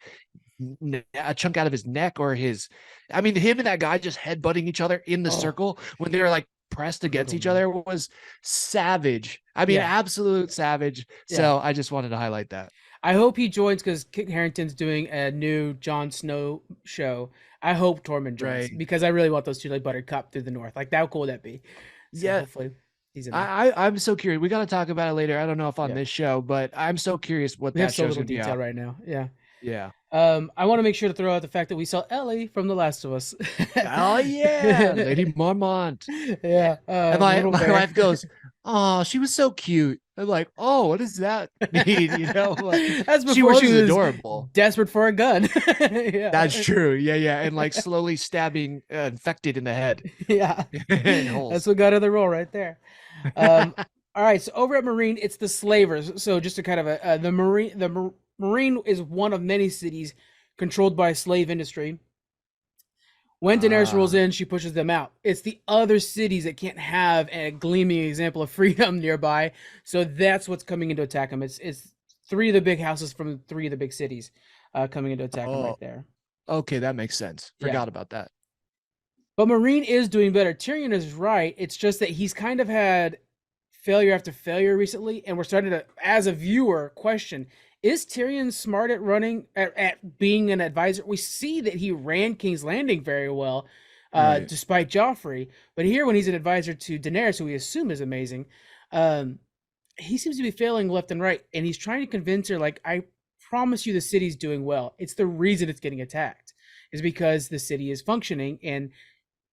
a chunk out of his neck or his. I mean, him and that guy just headbutting each other in the Oh, circle when they were like pressed against brutal, each man. other was savage. I mean, Yeah. absolute savage. Yeah. So I just wanted to highlight that. I hope he joins because Kit Harington's doing a new Jon Snow show. I hope Tormund joins Right. because I really want those two like buttercup through the North. Like how cool would that be? So Yeah. hopefully he's in there. I'm so curious. We got to talk about it later. I don't know if on Yeah. this show, but I'm so curious what We have that so show's little gonna be detail out. right now. Yeah. Yeah. I want to make sure to throw out the fact that we saw Ellie from The Last of Us. Oh yeah, Lady Marmont. Yeah. And The my little my bear. wife goes, "Oh, she was so cute." I'm like, "Oh, what does that mean?" Like, That's she before she was was adorable. desperate for a gun. That's Yeah. true. Yeah, yeah, and like slowly stabbing infected in the head Yeah. in That's holes. what got her the role right there. Um, all right. So over at Marine, it's the slavers. So just to kind of the Marine is one of many cities controlled by a slave industry. When Daenerys rolls Ah, in, she pushes them out. It's the other cities that can't have a gleaming example of freedom nearby. So that's what's coming in to attack them. It's three of the big houses from three of the big cities coming in to attack them oh, right there. okay, that makes sense. Yeah. Forgot about that. But Marine is doing better. Tyrion is right. It's just that he's kind of had failure after failure recently, and we're starting to, as a viewer, question: is Tyrion smart at running at being an advisor? We see that he ran King's Landing very well, Right. despite Joffrey. But here, when he's an advisor to Daenerys, who we assume is amazing, um, he seems to be failing left and right, and he's trying to convince her, like, I promise you, the city's doing well. It's the reason it's getting attacked is because the city is functioning, and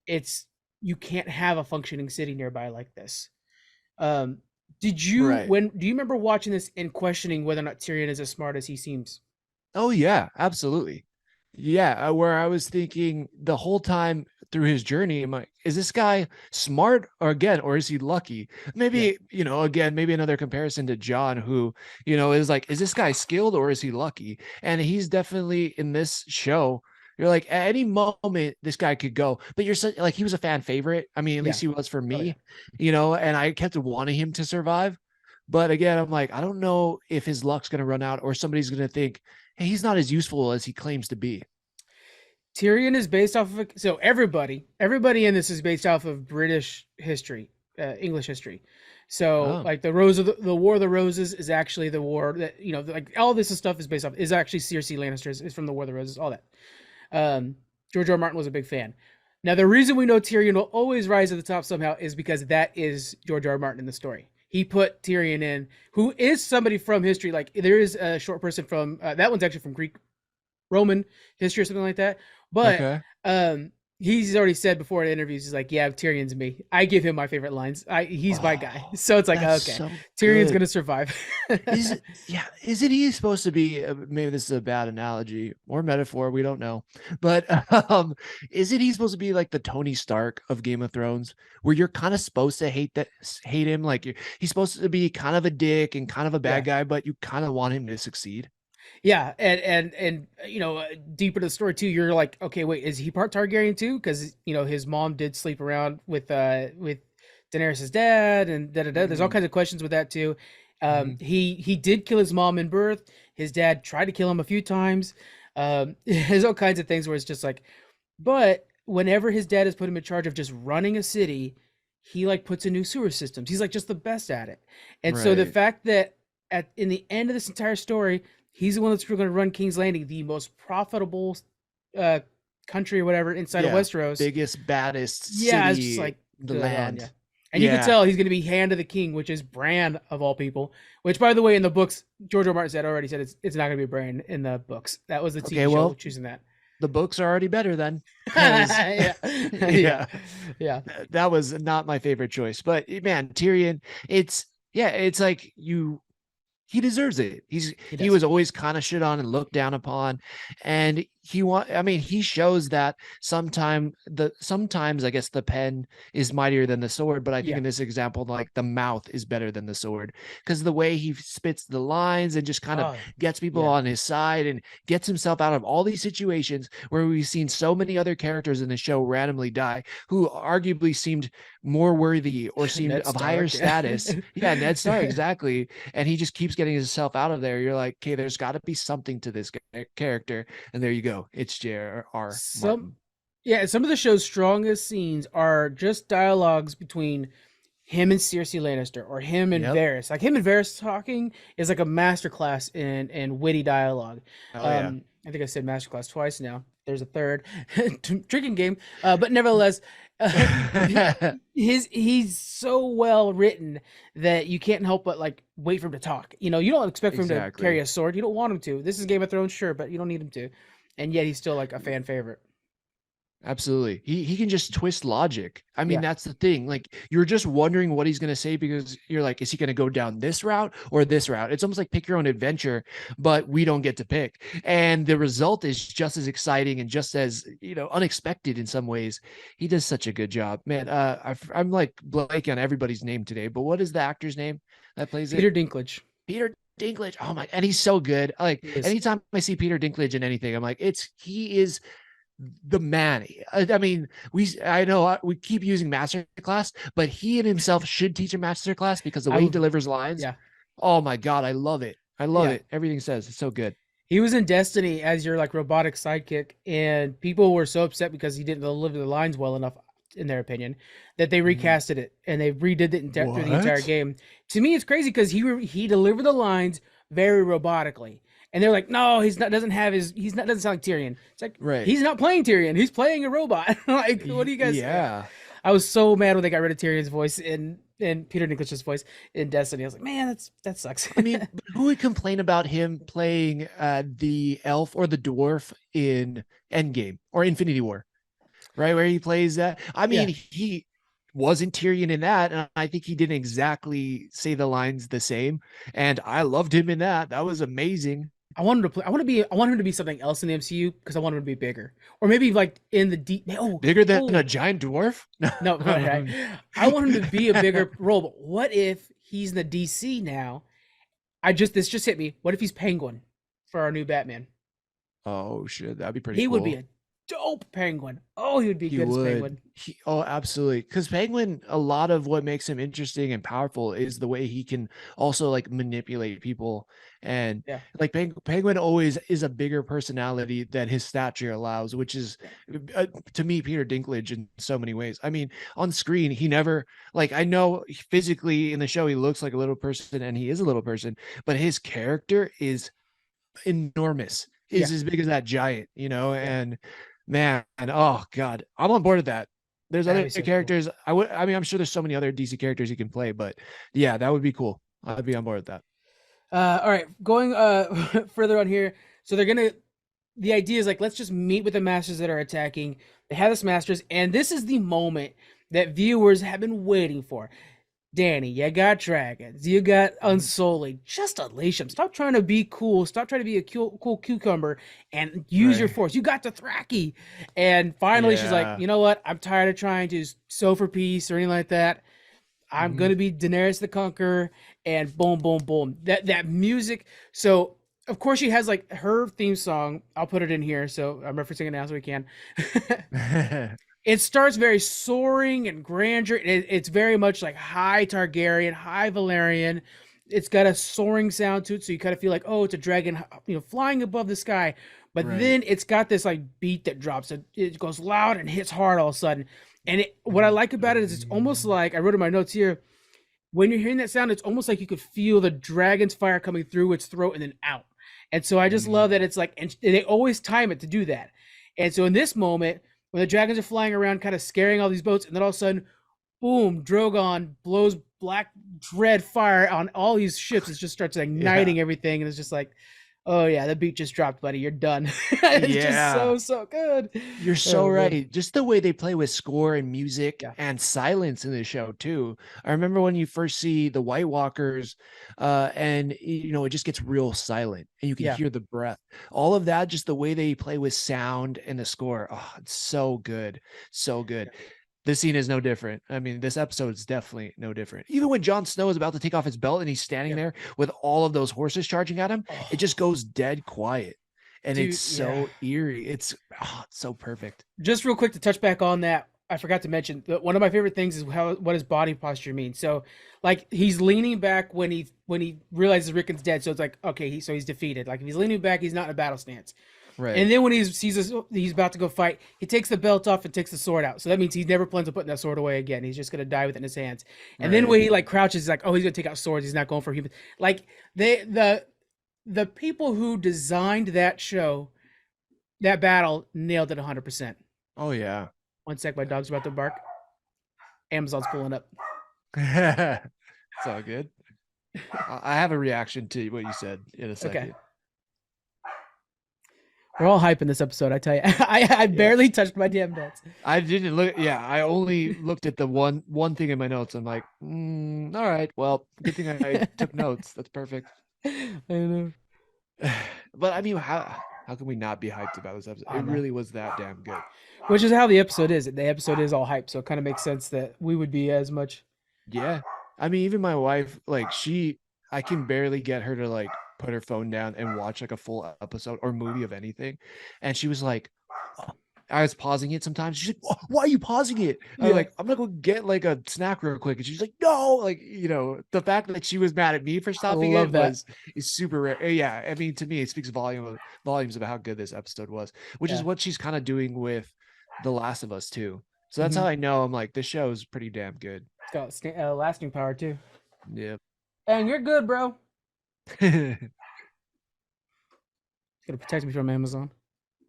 it's you can't have a functioning city nearby like this. Um, Right. do you remember watching this and questioning whether or not Tyrion is as smart as he seems? Oh yeah, absolutely. Yeah, where I was thinking the whole time through his journey, I'm like, is this guy smart or is he lucky? Yeah. Maybe, again, maybe another comparison to John, who, is like, is this guy skilled or is he lucky? And he's definitely in this show. You're like, at any moment, this guy could go, but you're such like, he was a fan favorite. I mean, at Yeah. least he was for Oh yeah. me, and I kept wanting him to survive. But again, I'm like, I don't know if his luck's going to run out or somebody's going to think, hey, he's not as useful as he claims to be. Tyrion is based off of so everybody in this is based off of British history, English history. So Oh, like the War of the Roses is actually the war that like all this stuff is based off is actually Cersei Lannister's is from the War of the Roses, all that. Um, George R. R. Martin was a big fan. Now the reason we know Tyrion will always rise to the top somehow is because that is George R. R. Martin in the story. He put Tyrion in, who is somebody from history. Like there is a short person from that one's actually from Greek Roman history or something like that. But okay. he's already said before in interviews, he's like, yeah, Tyrion's me. I give him my favorite lines. He's my guy. Oh, So it's like, that's okay, so Tyrion's good. gonna survive. Is it, yeah, isn't he supposed to be, maybe this is a bad analogy or metaphor, we don't know. But isn't he supposed to be like the Tony Stark of Game of Thrones, where you're kind of supposed to hate him, like he's supposed to be kind of a dick and kind of a Yeah. bad guy, but you kind of want him to succeed? Yeah, and deeper to the story too, you're like, okay, wait, is he part Targaryen too? Because his mom did sleep around with Daenerys's dad, and da da da. There's all Mm, kinds of questions with that too. mhm. He did kill his mom in birth. His dad tried to kill him a few times. There's all kinds of things where it's just like, but whenever his dad has put him in charge of just running a city, he like puts in new sewer systems. He's like just the best at it. And so the Right. fact that in the end of this entire story, he's the one that's going to run King's Landing, the most profitable uh country or whatever inside of Yeah. Westeros. Biggest, baddest Yeah, it's just city like in the good on you. land. And you could Yeah. tell he's going to be Hand of the King, which is Bran of all people. Which, by the way, in the books, George R. R. Martin said it's not going to be Bran in the books. That was the Okay, TV show well, choosing that. the books are already better then, because Yeah, yeah, yeah, yeah, that was not my favorite choice. But man, Tyrion, it's like he deserves it. he He does. was always kind of shit on and looked down upon, and I mean, he shows that sometimes I guess the pen is mightier than the sword, but I think Yeah. in this example, like the mouth is better than the sword, because the way he spits the lines and just kind of Oh, gets people yeah. on his side and gets himself out of all these situations where we've seen so many other characters in the show randomly die, who arguably seemed more worthy or seemed Ned of higher Stark. Yeah. status. Yeah, Ned Starr, exactly. And he just keeps getting himself out of there. You're like, okay, there's got to be something to this character. And there you go. It's J.R.R. some Martin. yeah, some of the show's strongest scenes are just dialogues between him and Cersei Lannister or him and Yep. Varys. Like him and Varys talking is like a masterclass in witty dialogue. Oh yeah. I think I said masterclass twice now. There's a third drinking game. But nevertheless, he's so well written that you can't help but like wait for him to talk. You don't expect for him to carry Exactly. a sword. You don't want him to. This is Game of Thrones, sure, but you don't need him to. And yet he's still like a fan favorite. Absolutely. He can just twist logic. I mean, Yeah. that's the thing. Like, you're just wondering what he's going to say, because you're like, is he going to go down this route or this route? It's almost like pick your own adventure, but we don't get to pick. And the result is just as exciting and just as, unexpected in some ways. He does such a good job, man. I'm like blanking on everybody's name today, but what is the actor's name that plays it? Peter Dinklage. Peter Dinklage. Oh my, and he's so good. Like, He is. anytime I see Peter Dinklage in anything, I'm like, he is the man. I mean, I know we keep using masterclass, but he in himself should teach a masterclass, because the I way he would delivers lines, yeah. oh my God, I love it. I love Yeah. it. Everything he says, it's so good. He was in Destiny as your like robotic sidekick, and people were so upset because he didn't deliver the lines well enough, in their opinion, that they Mhm. recasted it and they redid it through the entire What? game. To me, it's crazy because he delivered the lines very robotically, and they're like, no, he's not doesn't have his he's not doesn't sound like Tyrion. It's like Right. he's not playing Tyrion, he's playing a robot. Like, what do you guys? Yeah. Yeah. I was so mad when they got rid of Tyrion's voice and Peter Dinklage's voice in Destiny. I was like, man, that sucks. I mean, who would complain about him playing the elf or the dwarf in Endgame or Infinity War, right? Where he plays that. I Yeah. mean, he wasn't Tyrion in that, and I think he didn't exactly say the lines the same. And I loved him in that. That was amazing. I want him to play. I want him to be something else in the MCU because I want him to be bigger, or maybe like in the deep. Oh, Bigger than a oh, giant dwarf? no, right. I want him to be a bigger role. But what if he's in the DC now? This just hit me. What if he's Penguin for our new Batman? Oh shit, that'd be pretty He would be cool. a dope Penguin. Oh, he would be He good as would. Penguin. Oh, absolutely. Because Penguin, a lot of what makes him interesting and powerful is the way he can also like manipulate people. And Yeah, like Penguin always is a bigger personality that his stature allows, which is yeah, to me Peter Dinklage in so many ways. I mean, on screen, he never like I know physically in the show he looks like a little person and he is a little person, but his character is enormous, yeah, is as big as that giant, yeah. and man, oh god, I'm on board with that. There's That'd other be so cool. characters. I mean, I'm sure there's so many other DC characters you can play, but yeah, that would be cool. I'd be on board with that. All right, going further on here. So they're gonna. The idea is like let's just meet with the masters that are attacking. They have this masters, and this is the moment that viewers have been waiting for. Danny, you got dragons, you got Mhm. Unsullied. Just unleash them. Stop trying to be cool. Stop trying to be a cool cucumber and use your Right. force. You got the Thraki. And finally, she's like, Yeah. you know what? I'm tired of trying to sow for peace or anything like that. I'm Mhm. gonna be Daenerys the Conqueror, and boom, boom, boom. That music. So of course she has like her theme song. I'll put it in here, so I'm referencing it now so we can. It starts very soaring and grandeur. It's very much like high Targaryen, high Valerian. It's got a soaring sound to it, so you kind of feel like, oh, it's a dragon, flying above the sky. But Right. then it's got this like beat that drops. It goes loud and hits hard all of a sudden. And what I Mhm. like about it is it's almost like I wrote in my notes here. When you're hearing that sound, it's almost like you could feel the dragon's fire coming through its throat and then out. And so I just Mhm. love that it's like, and they always time it to do that. And so in this moment, when the dragons are flying around, kind of scaring all these boats, and then all of a sudden, boom, Drogon blows black dread fire on all these ships. It just starts Yeah. igniting everything, and it's just like, oh yeah, the beat just dropped, buddy. You're done. It's just Yeah. so good. You're so Oh man, right. Just the way they play with score and music yeah, and silence in the show too. I remember when you first see the White Walkers, and it just gets real silent and you can yeah, hear the breath. All of that, just the way they play with sound and the score. Oh, it's so good. So good. This scene is no different. I mean, this episode is definitely no different. Even when Jon Snow is about to take off his belt and he's standing yeah. there with all of those horses charging at him, it just Oh, goes dead quiet. And it's dude, yeah. so eerie. It's so perfect. Just real quick to touch back on that, I forgot to mention that one of my favorite things is what his body posture means. So, like he's leaning back when he realizes Rickon's dead. So it's like okay, he's defeated. Like if he's leaning back, he's not in a battle stance. Right. And then when he sees he's about to go fight, he takes the belt off and takes the sword out. So that means he never plans on putting that sword away again. He's just gonna die with it in his hands. And then Right. when he like crouches, he's like, oh, he's gonna take out swords. He's not going for human. Like the people who designed that show, that battle nailed it 100%. Oh yeah. One sec, my dog's about to bark. Amazon's pulling up. It's all good. I have a reaction to what you said in a Okay. second. We're all hyping this episode, I tell you. I Yeah. barely touched my damn notes. I didn't look. Yeah, I only looked at the one thing in my notes. I'm like, all right, well, good thing I took notes. That's perfect. I know. But I mean, how can we not be hyped about this episode? I It know. really was that damn good. Which is how the episode is. The episode is all hype, so it kind of makes sense that we would be as much. Yeah. I mean, even my wife, like I can barely get her to like put her phone down and watch like a full episode or movie of anything. And she was like, "Oh," I was pausing it sometimes. She's like, why are you pausing it? I was Yeah. like, I'm gonna go get like a snack real quick. And she's like, no, like, the fact that she was mad at me for I stopping it love that. is super rare. Yeah. I mean, to me, it speaks volumes about how good this episode was, which is Yeah. what she's kind of doing with The Last of Us too. So that's how Mm-hmm. I know I'm like, this show is pretty damn good. It's got lasting power too. Yeah. And you're good, bro. It's gonna protect me from Amazon.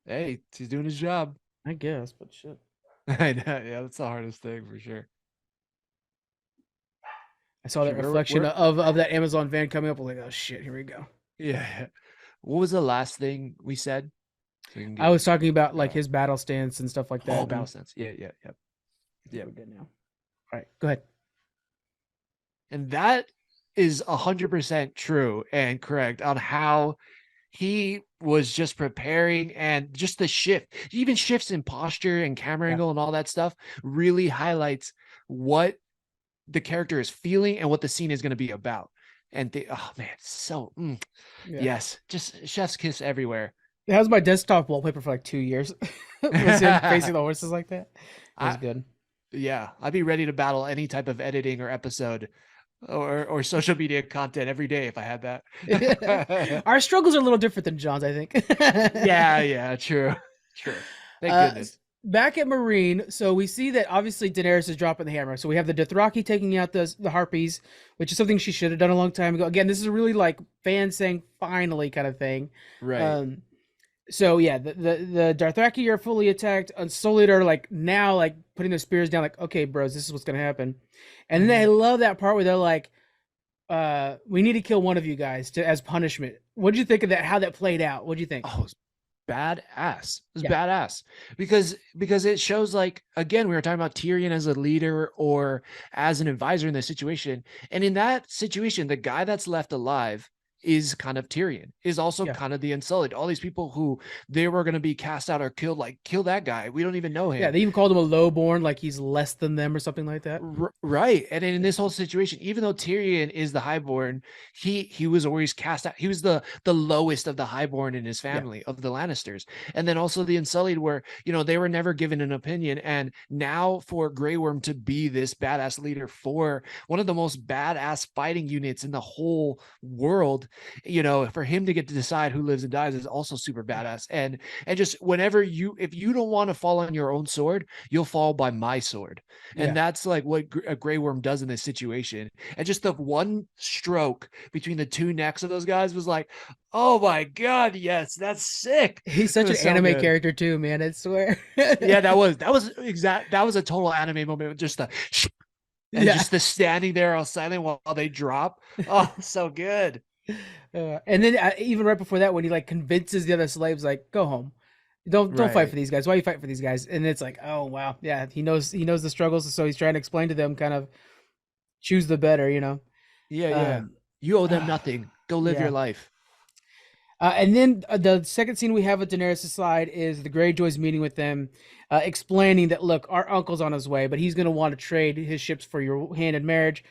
Hey, he's doing his job. I guess, but shit. I know. Yeah, that's the hardest thing for sure. I saw that Shoot, reflection of that Amazon van coming up. I was like, oh shit, here we go. yeah. What was the last thing we said? So we can I get was talking about like going. his battle stance and stuff like Oh, that. battle And sense. Yeah, yeah, yeah, I think yeah. we're good now. All right, go ahead. And that is 100% true and correct on how he was just preparing, and just the shift, even shifts in posture and camera Yeah. angle and all that stuff really highlights what the character is feeling and what the scene is going to be about. And oh man, so Yeah. yes, just chef's kiss everywhere. It has my desktop wallpaper for like 2 years. Was him facing the horses like that. It was I good. Yeah, I'd be ready to battle any type of editing or episode or social media content every day if I had that. Our struggles are a little different than John's, I think. Yeah, yeah, true. True. Thank uh, goodness. Back at Marine, so we see that obviously Daenerys is dropping the hammer. So we have the Dothraki taking out the harpies, which is something she should have done a long time ago. Again, this is a really like fan saying finally kind of thing. Right. Um, so yeah, the Dothraki are fully attacked. Unsullied are like now like putting their spears down, like, okay, bros, this is what's gonna happen. And then I love that part where they're like, we need to kill one of you guys to as punishment. What'd you think of that? How that played out? What'd you think? Oh, it's badass. It's Yeah, badass because it shows, like, again, we were talking about Tyrion as a leader or as an advisor in this situation, and in that situation, the guy that's left alive is kind of Tyrion, is also yeah, kind of the Unsullied. All these people who they were going to be cast out or killed, like, kill that guy. We don't even know yeah. him. They even called him a lowborn, like he's less than them or something like that. Right. And in this whole situation, even though Tyrion is the highborn, he was always cast out. He was the lowest of the highborn in his Yeah, family, of the Lannisters. And then also the Unsullied, where, they were never given an opinion. And now for Grey Worm to be this badass leader for one of the most badass fighting units in the whole world, for him to get to decide who lives and dies is also super badass. And just whenever if you don't want to fall on your own sword, you'll fall by my sword. And yeah. that's like what a Grey Worm does in this situation. And just the one stroke between the two necks of those guys was like, oh my God, yes, that's sick. He's It such an was so anime good. character too, man. I swear. Yeah, that was a total anime moment. Just the and Yeah. just the standing there all silent while they drop. Oh, so good. And then even right before that, when he like convinces the other slaves, like, go home, don't fight Right. for these guys. Why you fight for these guys? And it's like, oh wow, yeah, he knows the struggles, so he's trying to explain to them, kind of choose the better. Yeah, yeah. Um, You owe them uh, nothing. Go live your yeah. life. And then the second scene we have with Daenerys' side is the Greyjoys meeting with them, explaining that look, our uncle's on his way, but he's going to want to trade his ships for your hand in marriage.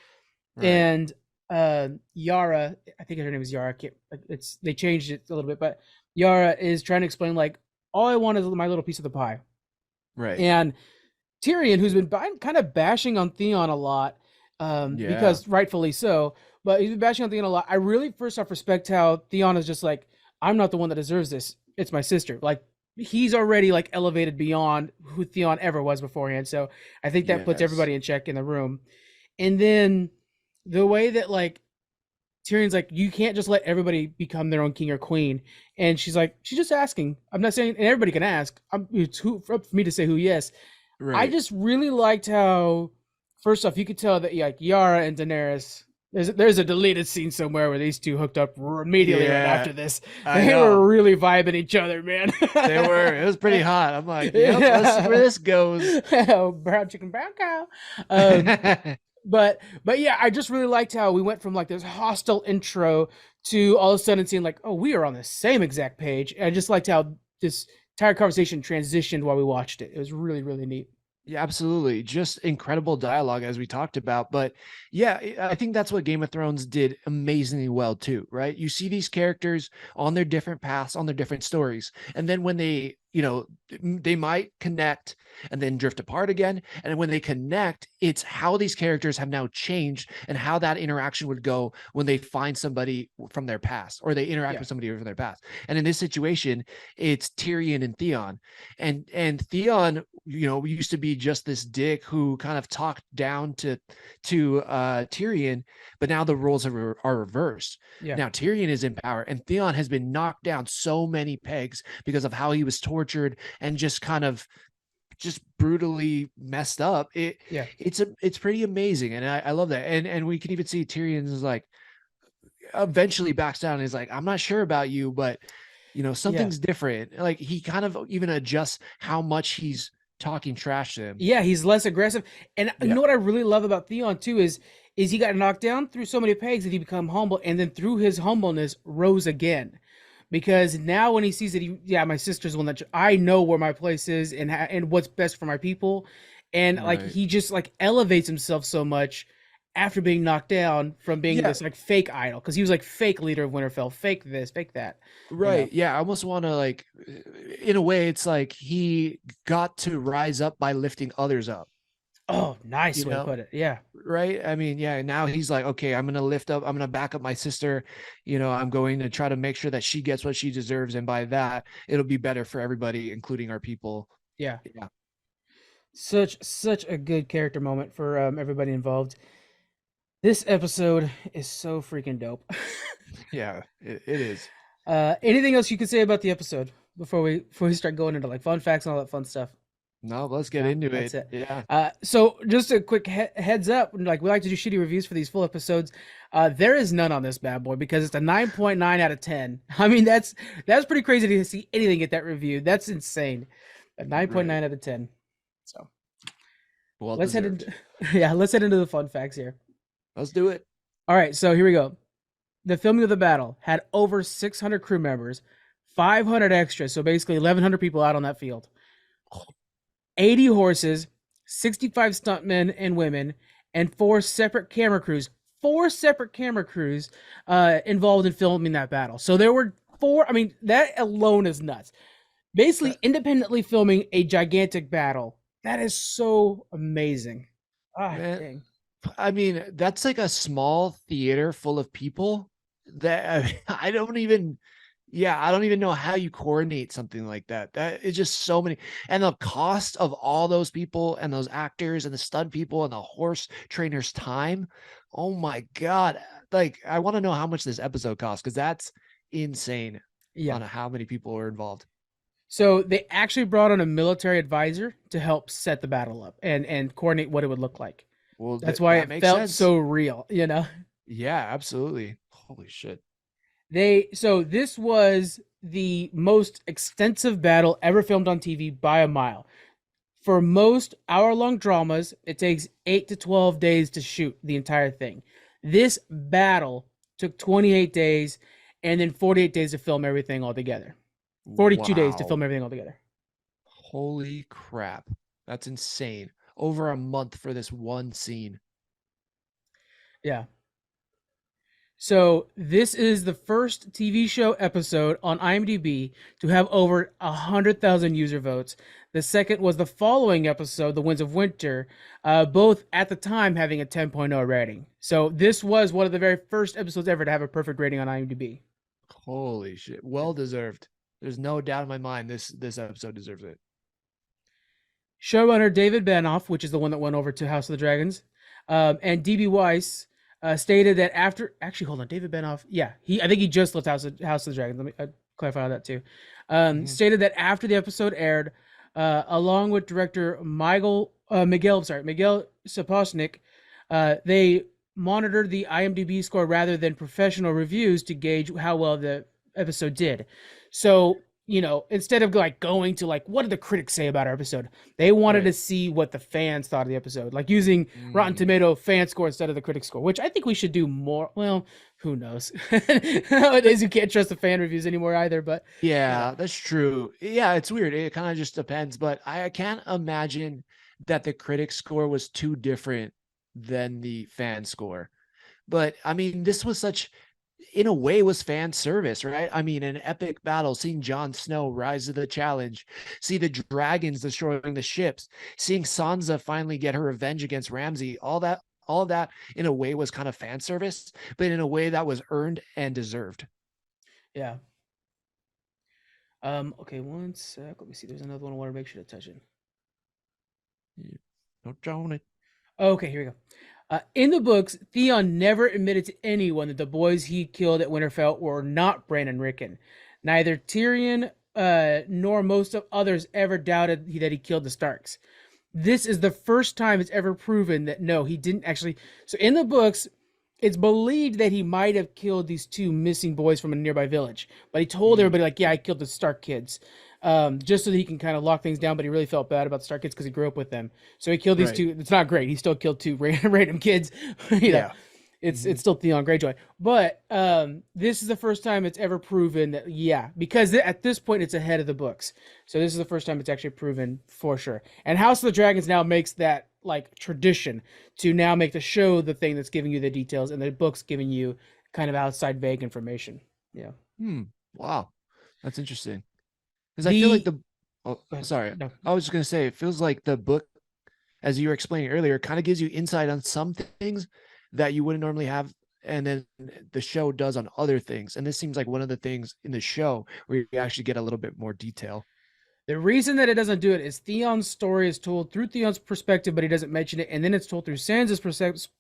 Right. And Yara, I think her name is Yara. It's they changed it a little bit, but Yara is trying to explain like all I want is my little piece of the pie. Right. And Tyrion, who's been kind of bashing on Theon a lot, Yeah. because rightfully so, but he's been bashing on Theon a lot. I really first off respect how Theon is just like, I'm not the one that deserves this. It's my sister. Like he's already like elevated beyond who Theon ever was beforehand. So I think that puts Yes. everybody in check in the room. And then the way that like Tyrion's like, you can't just let everybody become their own king or queen. And she's like, she's just asking. I'm not saying, and everybody can ask. It's up for me to say who yes. I Right. just really liked how, first off, you could tell that like Yara and Daenerys. There's a deleted scene somewhere where these two hooked up immediately right Yeah, after this. I They were know. really vibing each other, man. They were. It was pretty hot. I'm like, yep, let's see where Yeah. this goes. Brown chicken, brown cow. Um, but yeah, I just really liked how we went from like this hostile intro to all of a sudden seeing like, oh, we are on the same exact page. And I just liked how this entire conversation transitioned while we watched it. It was really, really neat. Yeah, absolutely. Just incredible dialogue as we talked about. But yeah, I think that's what Game of Thrones did amazingly well too, right? You see these characters on their different paths, on their different stories. And then when they, they might connect and then drift apart again. And when they connect, it's how these characters have now changed and how that interaction would go when they find somebody from their past or they interact Yeah. with somebody from their past. And in this situation, it's Tyrion and Theon. And Theon, used to be just this dick who kind of talked down to Tyrion, but now the roles are reversed. Yeah. Now Tyrion is in power, and Theon has been knocked down so many pegs because of how he was tortured and just kind of just brutally messed up. Yeah. It's pretty amazing, and I love that. And we can even see Tyrion is like eventually backs down and is like, I'm not sure about you, but Yeah. something's different. Like he kind of even adjusts how much he's talking trash to him. Yeah, he's less aggressive. And you Yeah. know what I really love about Theon too is he got knocked down through so many pegs that he become humble, and then through his humbleness rose again. because now when he sees that yeah, my sister's the one that I know where my place is and what's best for my people, and like Right. he just like elevates himself so much after being knocked down from being Yeah. this like fake idol, because he was like fake leader of Winterfell, fake this, fake that, you know. Right. Yeah. I almost want to like, in a way, it's like he got to rise up by lifting others up, Oh, nice you way to know? put it. Yeah, Right. I mean, yeah. Now he's like, okay, I'm going to lift up, I'm going to back up my sister. I'm going to try to make sure that she gets what she deserves. And by that, it'll be better for everybody, including our people. yeah. Yeah. Such a good character moment for everybody involved. This episode is so freaking dope. Yeah. It is. Anything else you could say about the episode before we start going into like fun facts and all that fun stuff? No, let's get No, into that's it. it. Yeah. So just a quick heads up, like we like to do shitty reviews for these full episodes. There is none on this bad boy because it's a 9.9 out of 10. I mean, that's pretty crazy to see anything get that review. That's insane. A Right. 9.9 out of 10. So Well let's head deserved. into yeah, let's head into the fun facts here. Let's do it. All right, so here we go. The filming of the battle had over 600 crew members, 500 extras, so basically 1,100 people out on that field, 80 horses, 65 stuntmen and women, and four separate camera crews. Four separate camera crews involved in filming that battle. So there were four. I mean, that alone is nuts. Basically, independently filming a gigantic battle. That is so amazing. Ah, Man, dang. I mean, that's like a small theater full of people that I don't even, yeah, I don't even know how you coordinate something like that. That is just so many. And the cost of all those people and those actors and the stunt people and the horse trainers' time. Oh my God. Like, I want to know how much this episode costs because that's insane Yeah. on how many people are involved. So they actually brought on a military advisor to help set the battle up and coordinate what it would look like. Well, That's why that it makes felt sense. so real, you know. Yeah, absolutely. Holy shit. So this was the most extensive battle ever filmed on TV by a mile. For most hour-long dramas, it takes 8 to 12 days to shoot the entire thing. This battle took 28 days and then 48 days to film everything all together. 42 days to Wow. film everything all together. Holy crap. That's insane. Over a month for this one scene. Yeah. So this is the first TV show episode on IMDb to have over 100,000 user votes. The second was the following episode, The Winds of Winter, both at the time having a 10.0 rating. So this was one of the very first episodes ever to have a perfect rating on IMDb. Holy shit. Well deserved. There's no doubt in my mind this episode deserves it. Showrunner David Benioff, which is the one that went over to House of the Dragons, and DB Weiss stated that after actually hold on, David Benioff, yeah, I think he just left House of the Dragons. Let me clarify that too. Stated that after the episode aired, along with director Miguel Sapochnik, they monitored the IMDb score rather than professional reviews to gauge how well the episode did. So instead of like going to like what did the critics say about our episode, they wanted to Right. see what the fans thought of the episode, like using Rotten Mm. Tomato fan score instead of the critic score, which I think we should do more. Well, who knows? Nowadays, you can't trust the fan reviews anymore either. But Yeah, that's true. Yeah, it's weird. It kind of just depends, but I can't imagine that the critic score was too different than the fan score. But I mean, this was such, in a way, was fan service, right? I mean, an epic battle, seeing Jon Snow rise to the challenge, see the dragons destroying the ships, seeing Sansa finally get her revenge against Ramsay, all of that in a way was kind of fan service, but in a way that was earned and deserved. yeah. Okay, one sec. Let me see. There's another one I want to make sure to touch in. Yeah. Don't drown it. Okay, here we go. In the books, Theon never admitted to anyone that the boys he killed at Winterfell were not Bran and Rickon. Neither Tyrion nor most of others ever doubted that he killed the Starks. This is the first time it's ever proven that no, he didn't actually. So in the books, it's believed that he might have killed these two missing boys from a nearby village, but he told Mm, everybody like, "Yeah, I killed the Stark kids," just so that he can kind of lock things down. But he really felt bad about the Stark kids because he grew up with them. So he killed these right. two. It's not great. He still killed two random kids, you know. Yeah. It's still Theon Greyjoy. But this is the first time it's ever proven that, yeah, because at this point it's ahead of the books. So this is the first time it's actually proven for sure. And House of the Dragons now makes that like tradition to now make the show the thing that's giving you the details and the books giving you kind of outside vague information. Yeah. Wow, that's interesting. Because I feel like The the oh, Go ahead. sorry, No. I was just gonna say it feels like the book, as you were explaining earlier, kind of gives you insight on some things that you wouldn't normally have, and then the show does on other things. And this seems like one of the things in the show where you actually get a little bit more detail. The reason that it doesn't do it is Theon's story is told through Theon's perspective, but he doesn't mention it, and then it's told through Sansa's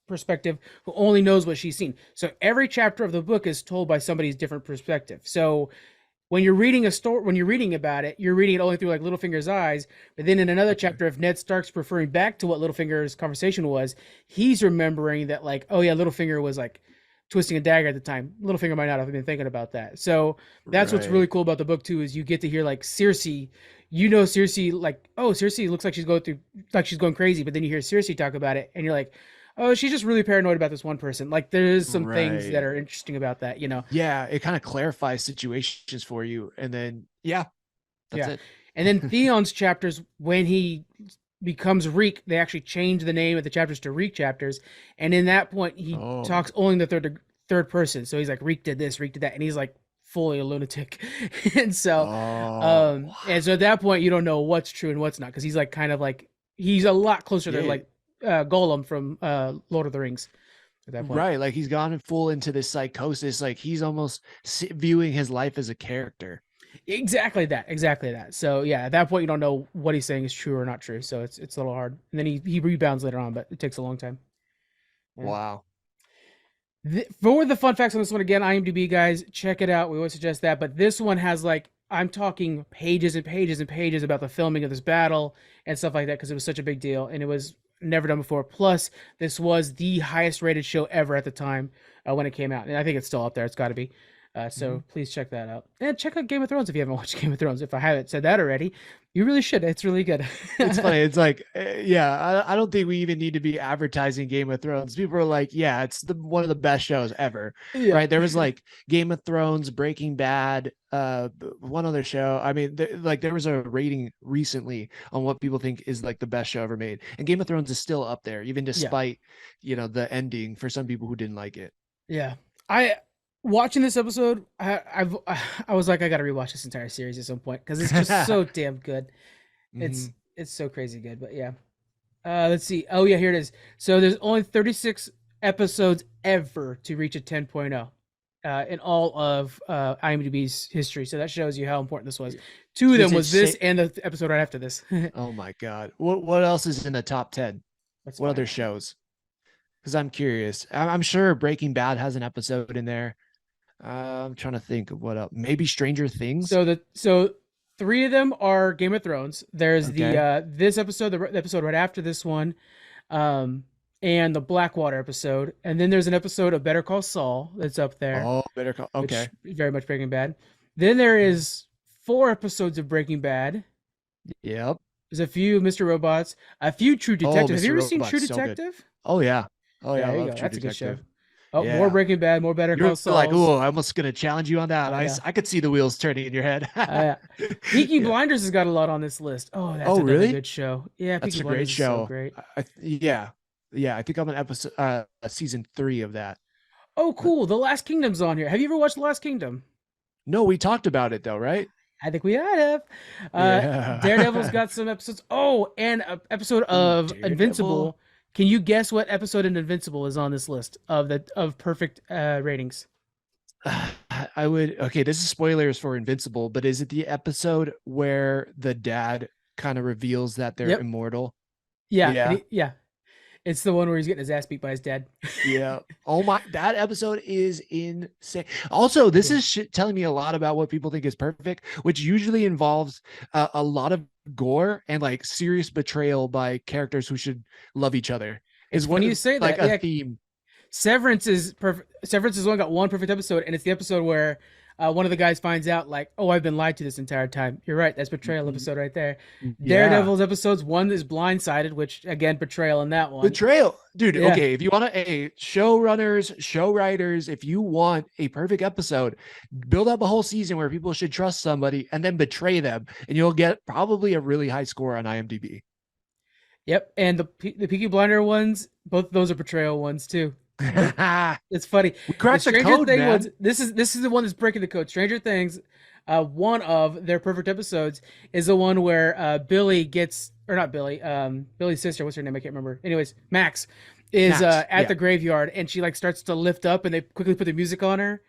perspective, who only knows what she's seen. So every chapter of the book is told by somebody's different perspective. So when you're reading a story, when you're reading about it, you're reading it only through like Littlefinger's eyes. But then in another Okay. chapter, if Ned Stark's referring back to what Littlefinger's conversation was, he's remembering that like, oh yeah, Littlefinger was like twisting a dagger at the time. Littlefinger might not have been thinking about that. So that's what's Right. really cool about the book too, is you get to hear like Cersei. You know Cersei, like, oh, Cersei looks like she's going through, like she's going crazy. But then you hear Cersei talk about it, and you're like, oh, she's just really paranoid about this one person. Like there's some things that Right. are interesting about that, you know. Yeah, it kind of clarifies situations for you. And then yeah, that's Yeah. it. And then Theon's chapters, when he becomes Reek, they actually change the name of the chapters to Reek chapters. And in that point, he Oh. talks only in the third person. So he's like, Reek did this, Reek did that, and he's like fully a lunatic. And so, Oh. and so at that point, you don't know what's true and what's not, because he's like kind of like he's a lot closer to Yeah. like Gollum from Lord of the Rings at that point. Right. Like he's gone full into this psychosis. Like he's almost viewing his life as a character. Exactly that. Exactly that. So yeah, at that point you don't know what he's saying is true or not true. So it's a little hard. And then he rebounds later on, but it takes a long time. Yeah. Wow. For the fun facts on this one again, IMDb guys, check it out. We always suggest that, but this one has like I'm talking pages and pages and pages about the filming of this battle and stuff like that because it was such a big deal and it was never done before. Plus, this was the highest rated show ever at the time when it came out, and I think it's still up there. It's got to be. So please check that out. And check out Game of Thrones if you haven't watched Game of Thrones. If I haven't said that already, you really should. It's really good. It's funny. It's like, yeah, I don't think we even need to be advertising Game of Thrones. People are like, yeah, it's one of the best shows ever, Yeah. right? There was like Game of Thrones, Breaking Bad, one other show. I mean, there was a rating recently on what people think is like the best show ever made, and Game of Thrones is still up there, even Yeah. despite the ending for some people who didn't like it. Yeah. I watching this episode, I was like, I gotta rewatch this entire series at some point because it's just so damn good. Mhm. It's so crazy good. But yeah. Let's see. Oh yeah, here it is. So there's only 36 episodes ever to reach a 10.0 in all of IMDb's history. So that shows you how important this was. Two of them Does it was this say? and the episode right after this. Oh my God. What else is in the top 10? Let's What find other out. shows? Because I'm curious. I'm sure Breaking Bad has an episode in there. I'm trying to think of what else. Maybe Stranger Things. So three of them are Game of Thrones. There's the Okay. this episode, the episode right after this one, um, and the Blackwater episode, and then there's an episode of Better Call Saul that's up there, Oh, Better Call. which Okay. very much Breaking Bad. Then there is 4 episodes of Breaking Bad. Yep. There's a few Mr. Robots, a few True Oh, Detective. Have you Mr. ever seen True Robot's so good. Detective? Oh yeah. Oh yeah. Yeah, I there you love go. True That's a good show. Detective. Oh, more Yeah. Breaking Bad, more Better Call You're like, Sauls. oh, I'm almost gonna challenge you on that. Oh yeah. I could see the wheels turning in your head. Yeah. Peaky Yeah. Blinders has got a lot on this list. Oh, that's Oh, another really? good show. Yeah, That's Peaky a great Blinders is so show. great. Yeah. Yeah. I think I'm on episode season 3 of that. Oh, But cool. The Last Kingdom's on here. Have you ever watched The Last Kingdom? no, we talked about it though, right? I think we have. Daredevil's Yeah. got some episodes. Oh, and an episode Ooh, of Daredevil. Invincible. Can you guess what episode in Invincible is on this list of perfect ratings? I would. Okay, this is spoilers for Invincible, but is it the episode where the dad kind of reveals that they're Yep. immortal? Yeah. Yeah. Yeah. It's the one where he's getting his ass beat by his dad. Yeah. Oh my, that episode is insane. Also, this Yeah. is telling me a lot about what people think is perfect, which usually involves a lot of gore and like serious betrayal by characters who should love each other. It's Is what funny you say like that. a Yeah. theme. Severance is perfect. Severance has only got one perfect episode, and it's the episode where one of the guys finds out like, oh, I've been lied to this entire time. You're right. That's betrayal Mhm. episode right there. Yeah. Daredevil's episodes, one is blindsided, which again, betrayal in that one. Betrayal. Dude, Yeah. okay, if you want a showrunners, show writers, if you want a perfect episode, build up a whole season where people should trust somebody and then betray them, and you'll get probably a really high score on IMDb. Yep. And the Peaky Blinder ones, both of those are betrayal ones too. But it's funny. We The cracked the Stranger code, Thing man. ones. This is the one that's breaking the code. Stranger Things. One of their perfect episodes is the one where Billy gets, or not Billy, Billy's sister. What's her name? I can't remember. Anyways, Max is Max. at Yeah. the graveyard, and she like starts to lift up, and they quickly put the music on her